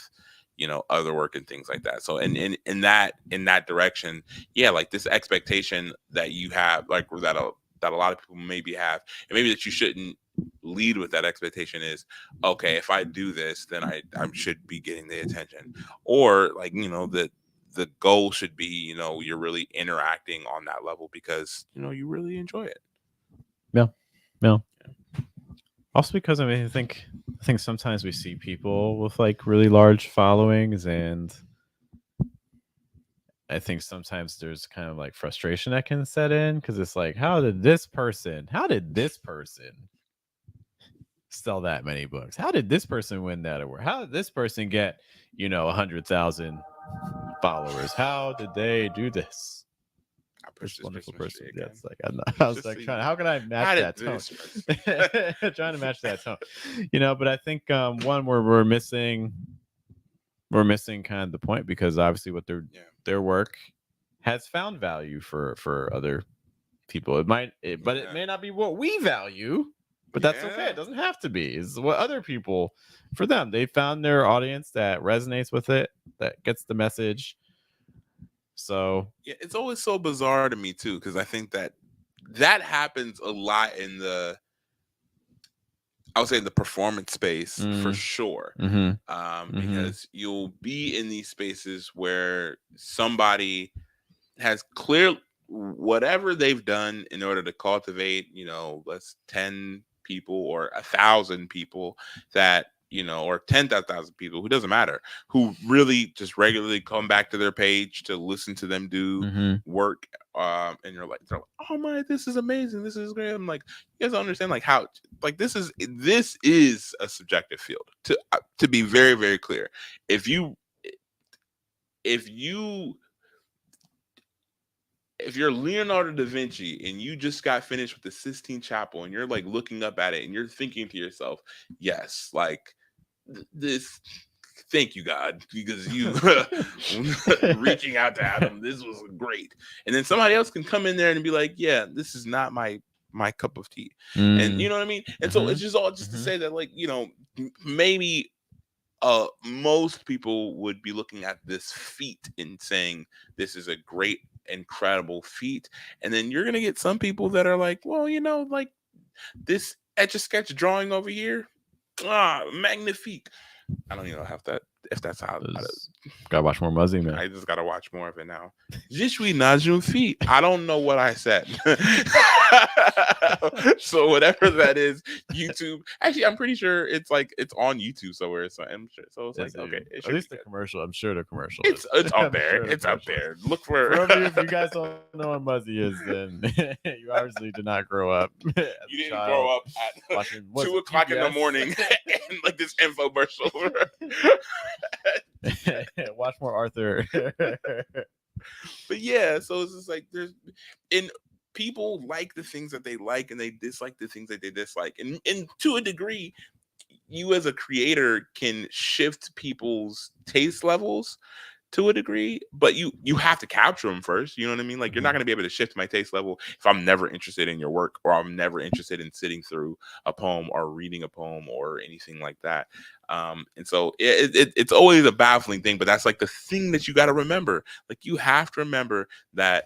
other work and things like that. So in that direction, yeah, like this expectation that you have, like that a lot of people maybe have, and maybe that you shouldn't lead with that expectation is, okay, if I do this, then I should be getting the attention, or like the goal should be you're really interacting on that level because you really enjoy it.
Yeah. Also because I mean I think sometimes we see people with like really large followings, and I think sometimes there's kind of like frustration that can set in because it's like, how did this person sell that many books? How did this person win that award? How did this person get 100,000 followers? How did they do this?
I push this
wonderful
Christmas
person.
tree again.
Yeah, it's like I was like how can I match that tone? Trying to match that tone. But I think one where we're missing kind of the point, because obviously what their work has found value for other people. It may not be what we value, but that's okay. It doesn't have to be. It's what other people, for them, they found their audience that resonates with it, that gets the message. So
yeah, it's always so bizarre to me too, because I think that happens a lot in I would say the performance space for sure. Because you'll be in these spaces where somebody has clear whatever they've done in order to cultivate, let's 10 people or 1,000 people that, or 10,000 people, who doesn't matter, who really just regularly come back to their page to listen to them do work. And they're like, oh my, this is amazing. This is great. I'm like, you guys don't understand like how, like, this is a subjective field, to be very, very clear. If you're Leonardo da Vinci and you just got finished with the Sistine Chapel and you're like looking up at it and you're thinking to yourself, yes, like this, thank you God, because you reaching out to Adam, this was great. And then somebody else can come in there and be like, yeah, this is not my cup of tea. And you know what I mean? And so it's just all just to say that, like, maybe most people would be looking at this feat and saying this is a great, incredible feat, and then you're gonna get some people that are like, well, like this etch a sketch drawing over here, magnifique. I don't even know if that's how.
Gotta watch more Muzzy, man.
I just gotta watch more of it now. Je suis Najum feet. I don't know what I said. So whatever that is, YouTube. Actually, I'm pretty sure it's on YouTube somewhere. So I'm sure. So it's like, okay,
at least the commercial. I'm sure the commercial.
It's up there. Sure it's up there. Look for.
If you guys don't know what Muzzy is, then you obviously did not grow up.
You didn't grow up at 2 o'clock in the morning and like this infomercial.
Watch more Arthur.
But yeah, so it's just like there's and people like the things that they like and they dislike the things that they dislike. And to a degree, you as a creator can shift people's taste levels to a degree, but you have to capture them first. You know what I mean? Like you're not going to be able to shift my taste level if I'm never interested in your work, or I'm never interested in sitting through a poem or reading a poem or anything like that. And so it's always a baffling thing, but that's like the thing that you got to remember. Like you have to remember that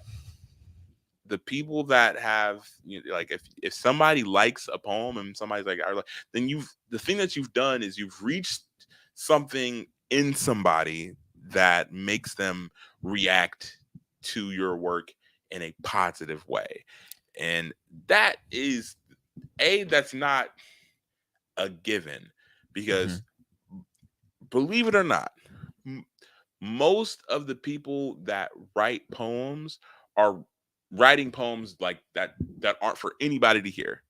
the people that have, you know, like if somebody likes a poem and somebody's like, I like, then you've the thing that you've done is you've reached something in somebody that makes them react to your work in a positive way. And that is that's not a given, because believe it or not, m- most of the people that write poems are writing poems like that aren't for anybody to hear.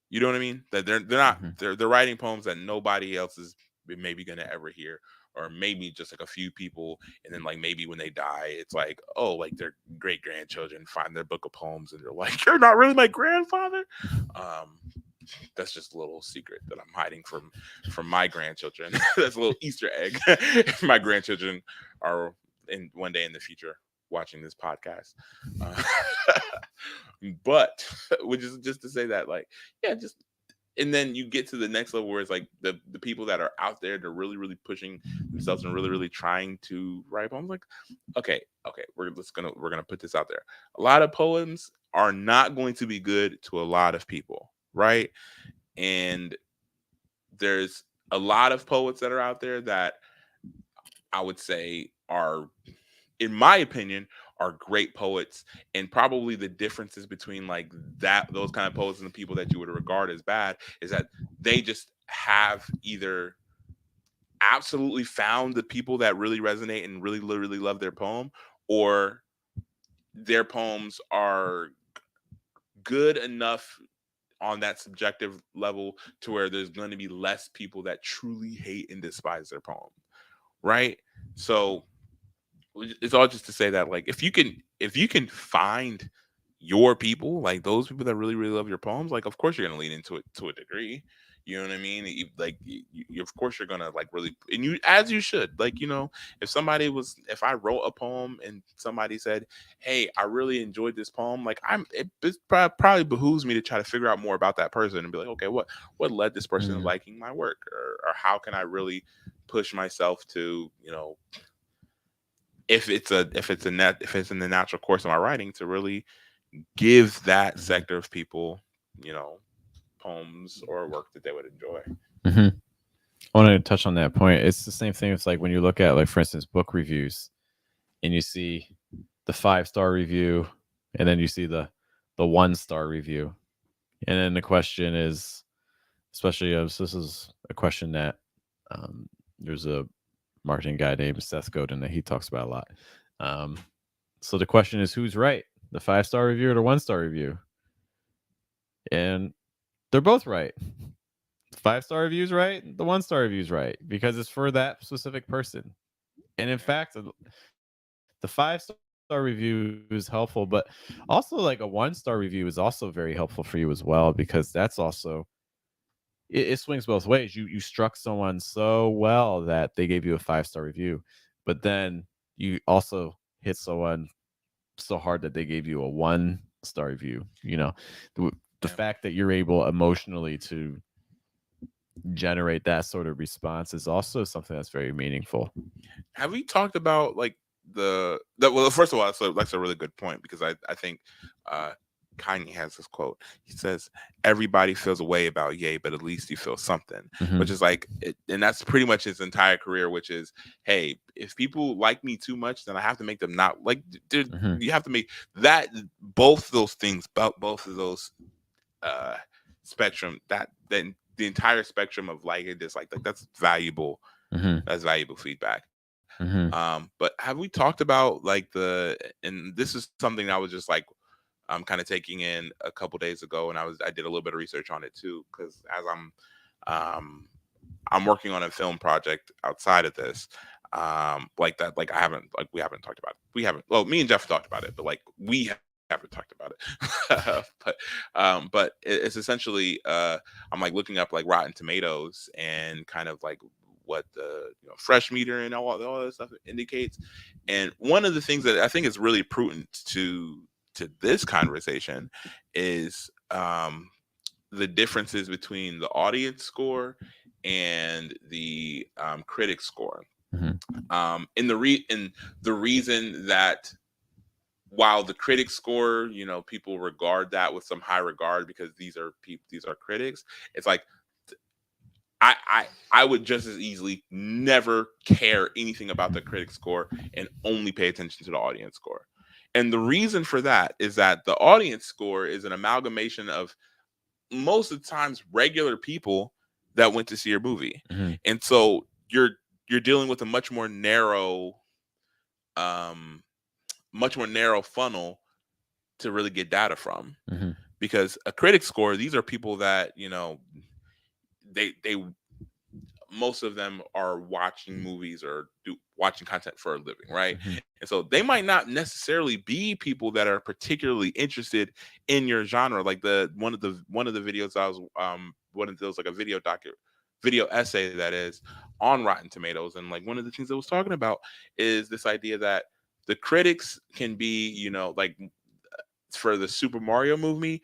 You know what I mean? That they're not
Mhm.
they're writing poems that nobody else is maybe gonna ever hear, or maybe just like a few people, and then like maybe when they die, it's like, oh, like their great grandchildren find their book of poems and they're like, you're not really my grandfather. Um, that's just a little secret that I'm hiding from my grandchildren. That's a little Easter egg. If my grandchildren are in one day in the future watching this podcast. Uh, but which is just to say that, like, yeah, just and then you get to the next level where it's like the people that are out there, they're really, really pushing themselves and really, really trying to write poems. Like, okay, we're gonna put this out there. A lot of poems are not going to be good to a lot of people, right? And there's a lot of poets that are out there that I would say are, in my opinion, are great poets. And probably the differences between like that those kind of poets and the people that you would regard as bad is that they just have either absolutely found the people that really resonate and really really love their poem, or their poems are good enough on that subjective level to where there's going to be less people that truly hate and despise their poem, right? So it's all just to say that, like, if you can find your people, like those people that really really love your poems, like of course you're going to lean into it to a degree. You know what I mean? Of course you're gonna like really, and you as you should. Like, if I wrote a poem and somebody said, "Hey, I really enjoyed this poem," like probably behooves me to try to figure out more about that person and be like, okay, what led this person to
Mhm.
liking my work, or how can I really push myself to, if it's in the natural course of my writing, to really give that
Mhm.
sector of people, you know, poems or work that they would enjoy.
Mhm. I wanted to touch on that point. It's the same thing. It's like when you look at, like, for instance, book reviews, and you see the 5-star review, and then you see the 1-star review, and then the question is, especially as this is a question that there's a marketing guy named Seth Godin that he talks about a lot. Um, so the question is, who's right, the 5-star review or the 1-star review? And they're both right. 5-star reviews right, the 1-star reviews right, because it's for that specific person. And in fact, the 5-star review is helpful, but also like a 1-star review is also very helpful for you as well, because that's also it swings both ways. You struck someone so well that they gave you a 5-star review, but then you also hit someone so hard that they gave you a 1-star review. The
Yeah.
fact that you're able emotionally to generate that sort of response is also something that's very meaningful.
Have we talked about like well, first of all, that's a really good point, because I think uh Kanye has this quote. He says, "Everybody feels a way about Ye, but at least you feel something," which
Hmm.
is like, and that's pretty much his entire career. Which is, hey, if people like me too much, then I have to make them not like. Dude,
Hmm.
you have to make that both of those things, both of those uh spectrum, that then the entire spectrum of like and dislike, like that's valuable.
Hmm.
That's valuable feedback.
Hmm.
But have we talked about like and this is something I was just like, I'm kind of taking in a couple days ago, and I did a little bit of research on it too, because as um I'm working on a film project outside of this. like that. Like I haven't, like we haven't talked about it. We haven't. Well, me and Jeff talked about it, but like we haven't talked about it. But it's essentially I'm like looking up like Rotten Tomatoes and kind of like what the fresh meter and all that stuff indicates. And one of the things that I think is really prudent to this conversation is the differences between the audience score and the critic score. In the reason that while the critics score, people regard that with some high regard because these are critics. It's like I would just as easily never care anything about the critic score and only pay attention to the audience score. And the reason for that is that the audience score is an amalgamation of most of the times regular people that went to see your movie. And so you're dealing with a much more narrow funnel to really get data from. Because a critic score, these are people that they most of them are watching movies or watching content for a living, right? And so they might not necessarily be people that are particularly interested in your genre. Like one of the videos I was one of those, like a video essay that is on Rotten Tomatoes, and like one of the things I was talking about is this idea that the critics can be, like for the Super Mario movie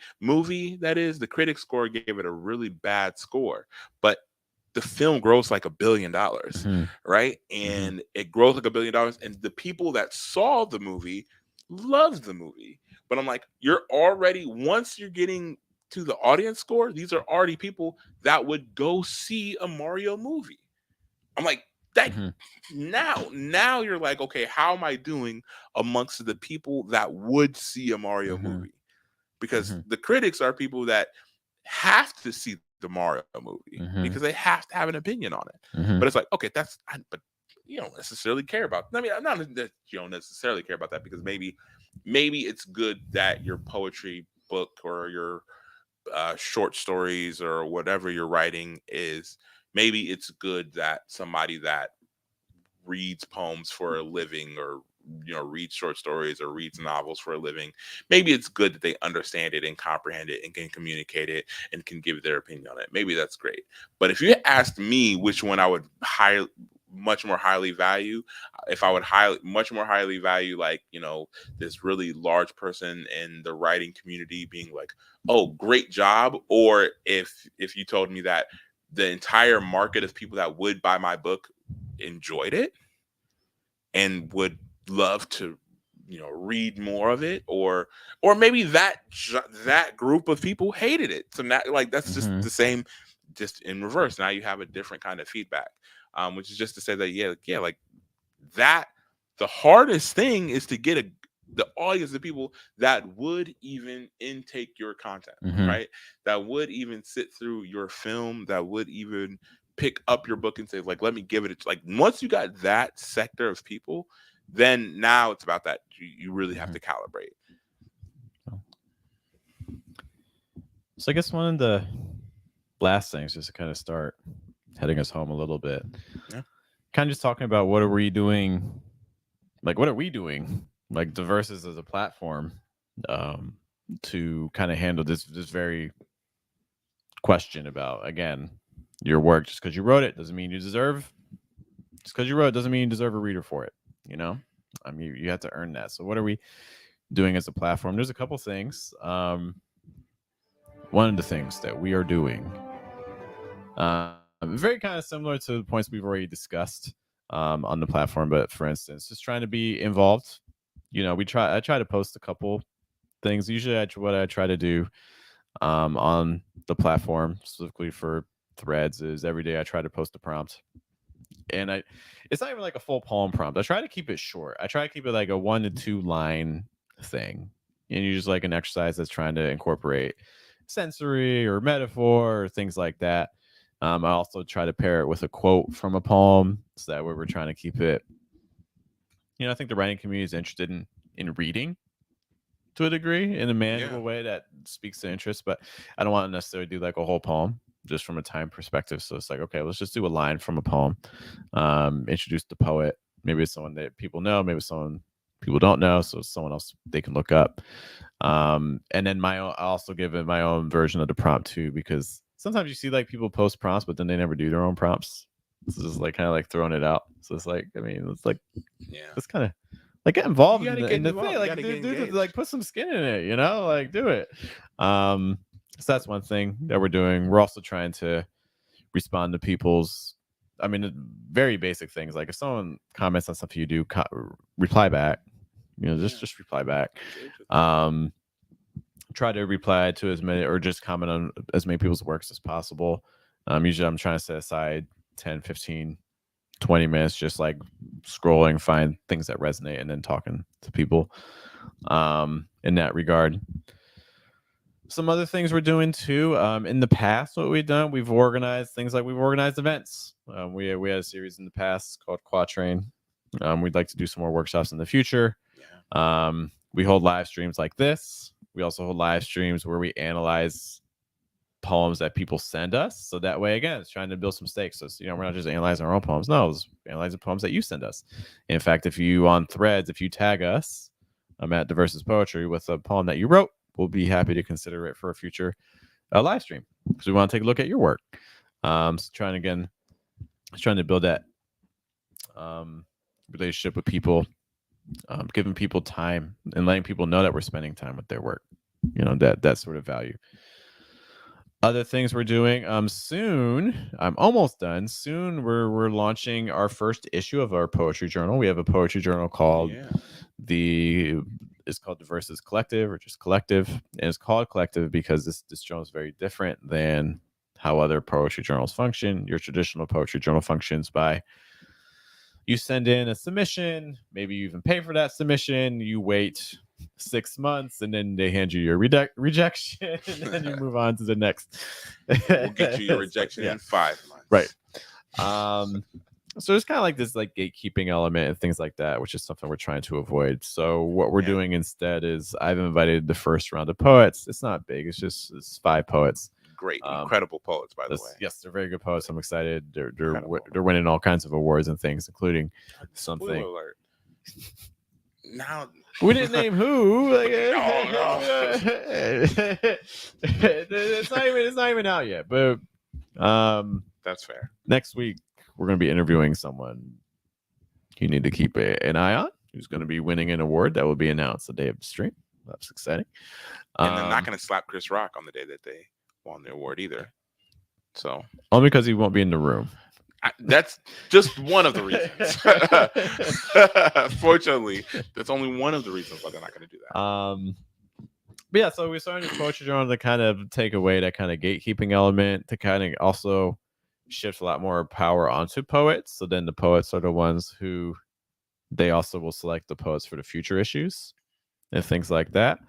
that is, the critic score gave it a really bad score, but the film grows like $1 billion, right? And it grows like $1 billion, and the people that saw the movie loved the movie. But I'm like, you're already, once you're getting to the audience score, these are already people that would go see a Mario movie. I'm like, that now you're like, okay, how am I doing amongst the people that would see a Mario movie? Because the critics are people that have to see the Mario movie because they have to have an opinion on it. But it's like, okay, but you don't necessarily care about. I mean, not that you don't necessarily care about that, because maybe it's good that your poetry book or your short stories or whatever you're writing is, maybe it's good that somebody that reads poems for a living, or reads short stories or reads novels for a living, maybe it's good that they understand it and comprehend it and can communicate it and can give their opinion on it. Maybe that's great. But if you asked me which one I would much more highly value, if I would much more highly value, like, this really large person in the writing community being like, oh, great job, or if you told me that the entire market of people that would buy my book enjoyed it and would love to read more of it, or maybe that group of people hated it, so now, like, that's just the same, just in reverse. Now you have a different kind of feedback, which is just to say that like that, the hardest thing is to get the audience of people that would even intake your content, right? That would even sit through your film, that would even pick up your book and say, like, let me give it like, once you got that sector of people, then now it's about that you really have to calibrate.
So I guess one of the last things, just to kind of start heading us home a little bit, kind of just talking about what are we doing, like the Versus as a platform, to kind of handle this very question about, again, your work. Just because you wrote it doesn't mean you deserve. Just because you wrote it doesn't mean you deserve a reader for it. I mean, you have to earn that. So what are we doing as a platform? There's a couple things. One of the things that we are doing, very kind of similar to the points we've already discussed on the platform, but for instance, just trying to be involved. I try to post a couple things. Usually what I try to do on the platform, specifically for threads, is every day I try to post a prompt. And it's not even like a full poem prompt. I try to keep it short. I try to keep it like a 1 to 2 line thing. And you just like an exercise that's trying to incorporate sensory or metaphor or things like that. I also try to pair it with a quote from a poem, so that way we're trying to keep it. I think the writing community is interested in reading to a degree, in a manageable way that speaks to interest, but I don't want to necessarily do like a whole poem. just from a time perspective. So it's like, okay, let's just do a line from a poem, introduce the poet. Maybe it's someone that people know, maybe it's someone people don't know, so it's someone else they can look up. And then I also give it my own version of the prompt too, because sometimes you see like people post prompts, but then they never do their own prompts. It's just like kind of like throwing it out. So it's like, I mean, it's like, it's kind of like get involved in the thing, like do like put some skin in it, you know, like do it. So that's one thing that we're doing. We're also trying to respond to people's, I mean, very basic things. Like if someone comments on something you do, reply back. You know, just reply back. Try to reply to as many, or just comment on as many people's works as possible. Usually I'm trying to set aside 10, 15, 20 minutes, just like scrolling, find things that resonate, and then talking to people in that regard. Some other things we're doing too. In the past, what we've done, we've organized things like we've organized events. We had a series in the past called Quatrain. We'd like to do some more workshops in the future. We hold live streams like this. We also hold live streams where we analyze poems that people send us. So that way, again, it's trying to build some stakes. So, you know, we're not just analyzing our own poems. No, it's analyzing poems that you send us. In fact, if you on Threads, if you tag us at Diversus Poetry with a poem that you wrote, we'll be happy to consider it for a future live stream, because we want to take a look at your work. So trying to build that relationship with people, giving people time and letting people know that we're spending time with their work. You know, that sort of value. Other things we're doing soon, I'm almost done. Soon we're launching our first issue of our poetry journal. We have a poetry journal called it's called Diversus Collective, or just Collective. And it's called Collective because this journal is very different than how other poetry journals function. Your traditional poetry journal functions by you send in a submission, maybe you even pay for that submission, you wait 6 months, and then they hand you your rejection, and then you move on to the next.
We'll get you your rejection in 5 months.
Right. So there's kind of like this like gatekeeping element and things like that, which is something we're trying to avoid. So what we're doing instead is I've invited the first round of poets. It's not big. It's 5 poets.
Great, incredible poets, by the way.
Yes, they're very good poets. I'm excited. They're winning all kinds of awards and things, incling something.
Spoiler alert. Now
we didn't name who. Like,
no.
It's not even out yet. But
that's fair.
Next week we're going to be interviewing someone you need to keep an eye on, who's going to be winning an award that will be announced the day of the stream. That's exciting.
And they're not going to slap Chris Rock on the day that they won the award either. So
only because he won't be in the room.
That's just one of the reasons. Fortunately, that's only one of the reasons why they're not going to do that.
But yeah, so we started this poetry journal to kind of take away that kind of gatekeeping element, to kind of also shift a lot more power onto poets. So then the poets are the ones who they also will select the poets for the future issues and things like that.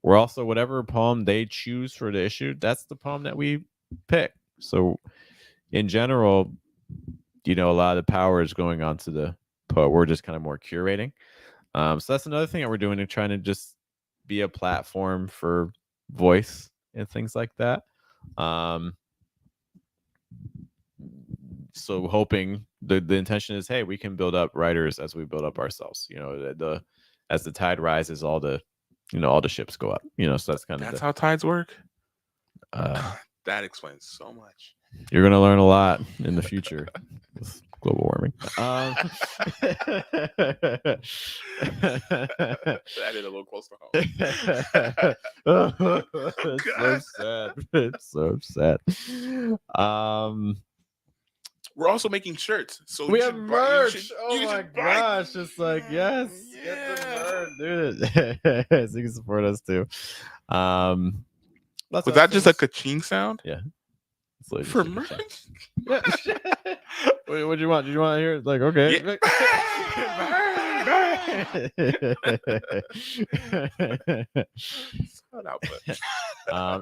We're also, whatever poem they choose for the issue, that's the poem that we pick. So in general, you know, a lot of the power is going on to the poet. We're just kind of more curating. So that's another thing that we're doing, and trying to just be a platform for voice and things like that. So hoping the intention is, hey, we can build up writers as we build up ourselves. You know, as the tide rises, all the ships go up. You know, so that's
how tides work. That explains so much.
You're gonna learn a lot in the future with global warming.
That is a little close to home.
It's so sad. It's so sad.
We're also making shirts, so
we have merch. Oh my gosh! It's like, yes, get the merch, dude. So you can support us too.
Was that just a ka-ching sound?
Yeah.
For merch?
Yeah. What do you want? Did you want to hear it? Like, okay.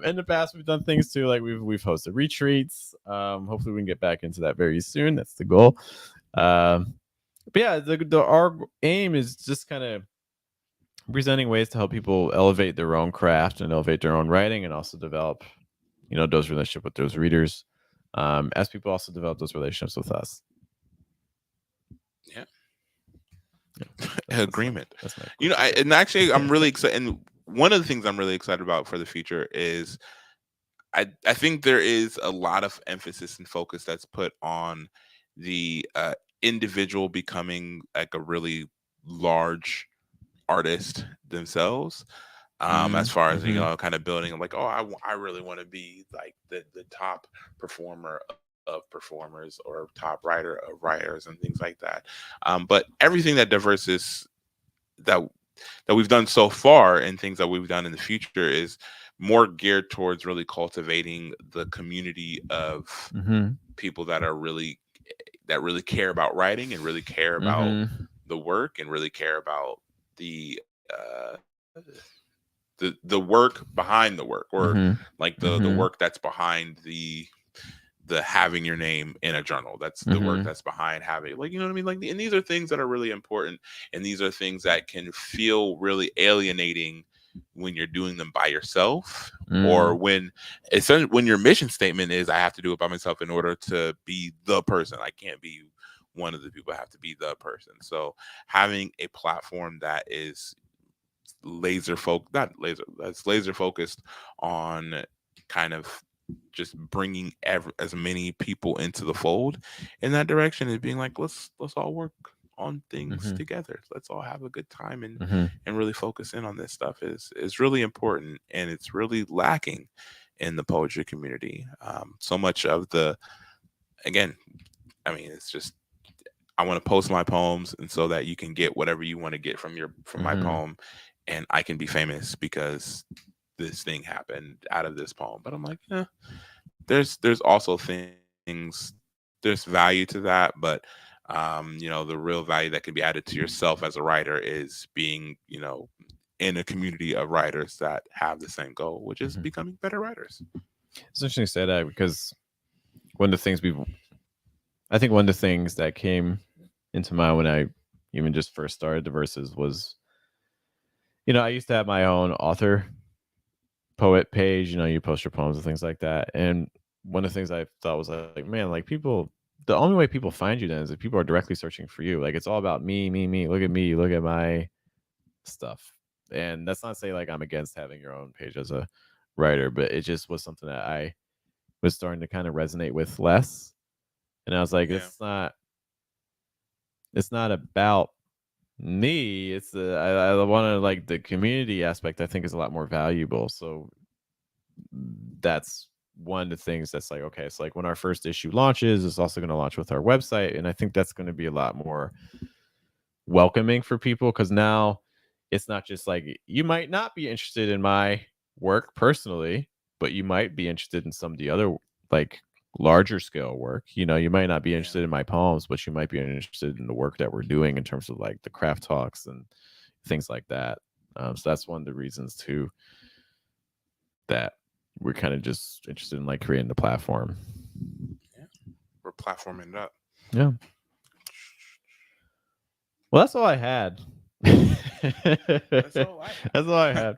In the past, we've done things too, like we've hosted retreats. Hopefully, we can get back into that very soon. That's the goal. But yeah, our aim is just kind of presenting ways to help people elevate their own craft and elevate their own writing, and also develop, you know, those relationships with those readers. as people also develop those relationships with us.
Yeah.
That's
Agreement.
that's my
And actually, I'm really excited. And one of the things I'm really excited about for the future is I think there is a lot of emphasis and focus that's put on the individual becoming like a really large artist themselves. As far as kind of building, I'm like, oh, I really want to be like the top performer of performers or top writer of writers and things like that. But everything that diverses that that we've done so far and things that we've done in the future is more geared towards really cultivating the community of people that really care about writing and really care about the work and really care about the the work behind the work, or like the work that's behind the having your name in a journal. That's the work that's behind having, like, you know what I mean? Like, and these are things that are really important. And these are things that can feel really alienating when you're doing them by yourself, or when your mission statement is, I have to do it by myself in order to be the person. I can't be one of the people. I have to be the person. So having a platform that is that's laser focused on kind of just bringing as many people into the fold in that direction, is being like, let's all work on things together. Let's all have a good time and really focus in on this stuff is really important, and it's really lacking in the poetry community. So much of again, I mean, it's just, I want to post my poems, and so that you can get whatever you want to get from my poem, and I can be famous because this thing happened out of this poem. But I'm like, there's also there's value to that, but the real value that can be added to yourself as a writer is being, in a community of writers that have the same goal, which is becoming better writers.
It's interesting to say that, because one of the things I think one of the things that came into mind when I even just first started the verses was, I used to have my own author poet page. You post your poems and things like that. And one of the things I thought was like, man, like, people, the only way people find you then is if people are directly searching for you. Like, it's all about me, me, me. Look at me, look at my stuff. And that's not to say like I'm against having your own page as a writer, but it just was something that I was starting to kind of resonate with less. And I was like, it's not about me. It's I want to, like, the community aspect, I think, is a lot more valuable. So that's one of the things that's like, okay, it's like when our first issue launches, it's also going to launch with our website. And I think that's going to be a lot more welcoming for people, because now it's not just like, you might not be interested in my work personally, but you might be interested in some of the other, like, larger scale work. You might not be interested in my poems, but you might be interested in the work that we're doing in terms of like the craft talks and things like that. So that's one of the reasons too that we're kind of just interested in, like, creating the platform.
Yeah, we're platforming it up.
Yeah. Well, that's all I had.
That's all I had.
That's all I had.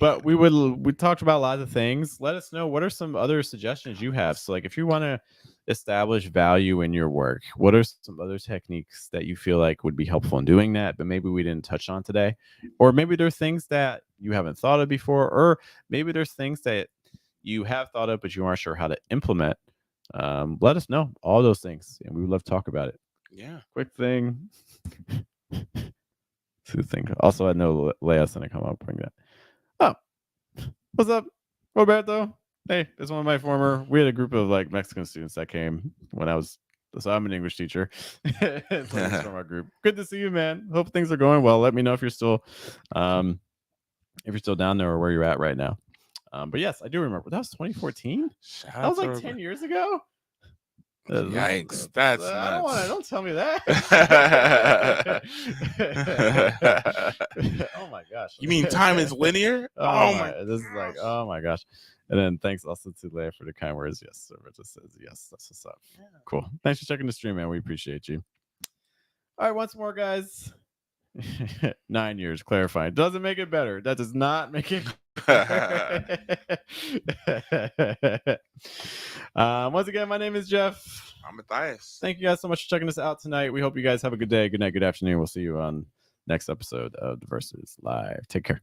But we talked about a lot of things. Let us know, what are some other suggestions you have. So, like, if you want to establish value in your work, what are some other techniques that you feel like would be helpful in doing that, but maybe we didn't touch on today? Or maybe there's things that you haven't thought of before, or maybe there's things that you have thought of but you aren't sure how to implement. Let us know all those things, and we would love to talk about it.
Yeah.
Quick thing. Thing. Also, I know Leia's gonna come up bring that. Oh, what's up, Roberto? Hey, it's one of my we had a group of, like, Mexican students that came when so I'm an English teacher. So he's from our group. Good to see you, man. Hope things are going well. Let me know if you're still down there, or where you're at right now. But yes, I do remember that was 2014. That was like 10 years ago.
Yikes! That's nuts.
Don't tell me that. Oh my gosh!
You mean time is linear?
Oh my! This is like, oh my gosh! And then thanks also to Leia for the kind words. Yes, Server just says yes. That's what's up. Yeah. Cool. Thanks for checking the stream, man. We appreciate you. All right, once more, guys. 9 years, clarifying. Doesn't make it better. That does not make it better. Once again, my name is Jeff.
I'm Matthias.
Thank you guys so much for checking us out tonight. We hope you guys have a good day, good night, good afternoon. We'll see you on next episode of The Versus Live. Take care.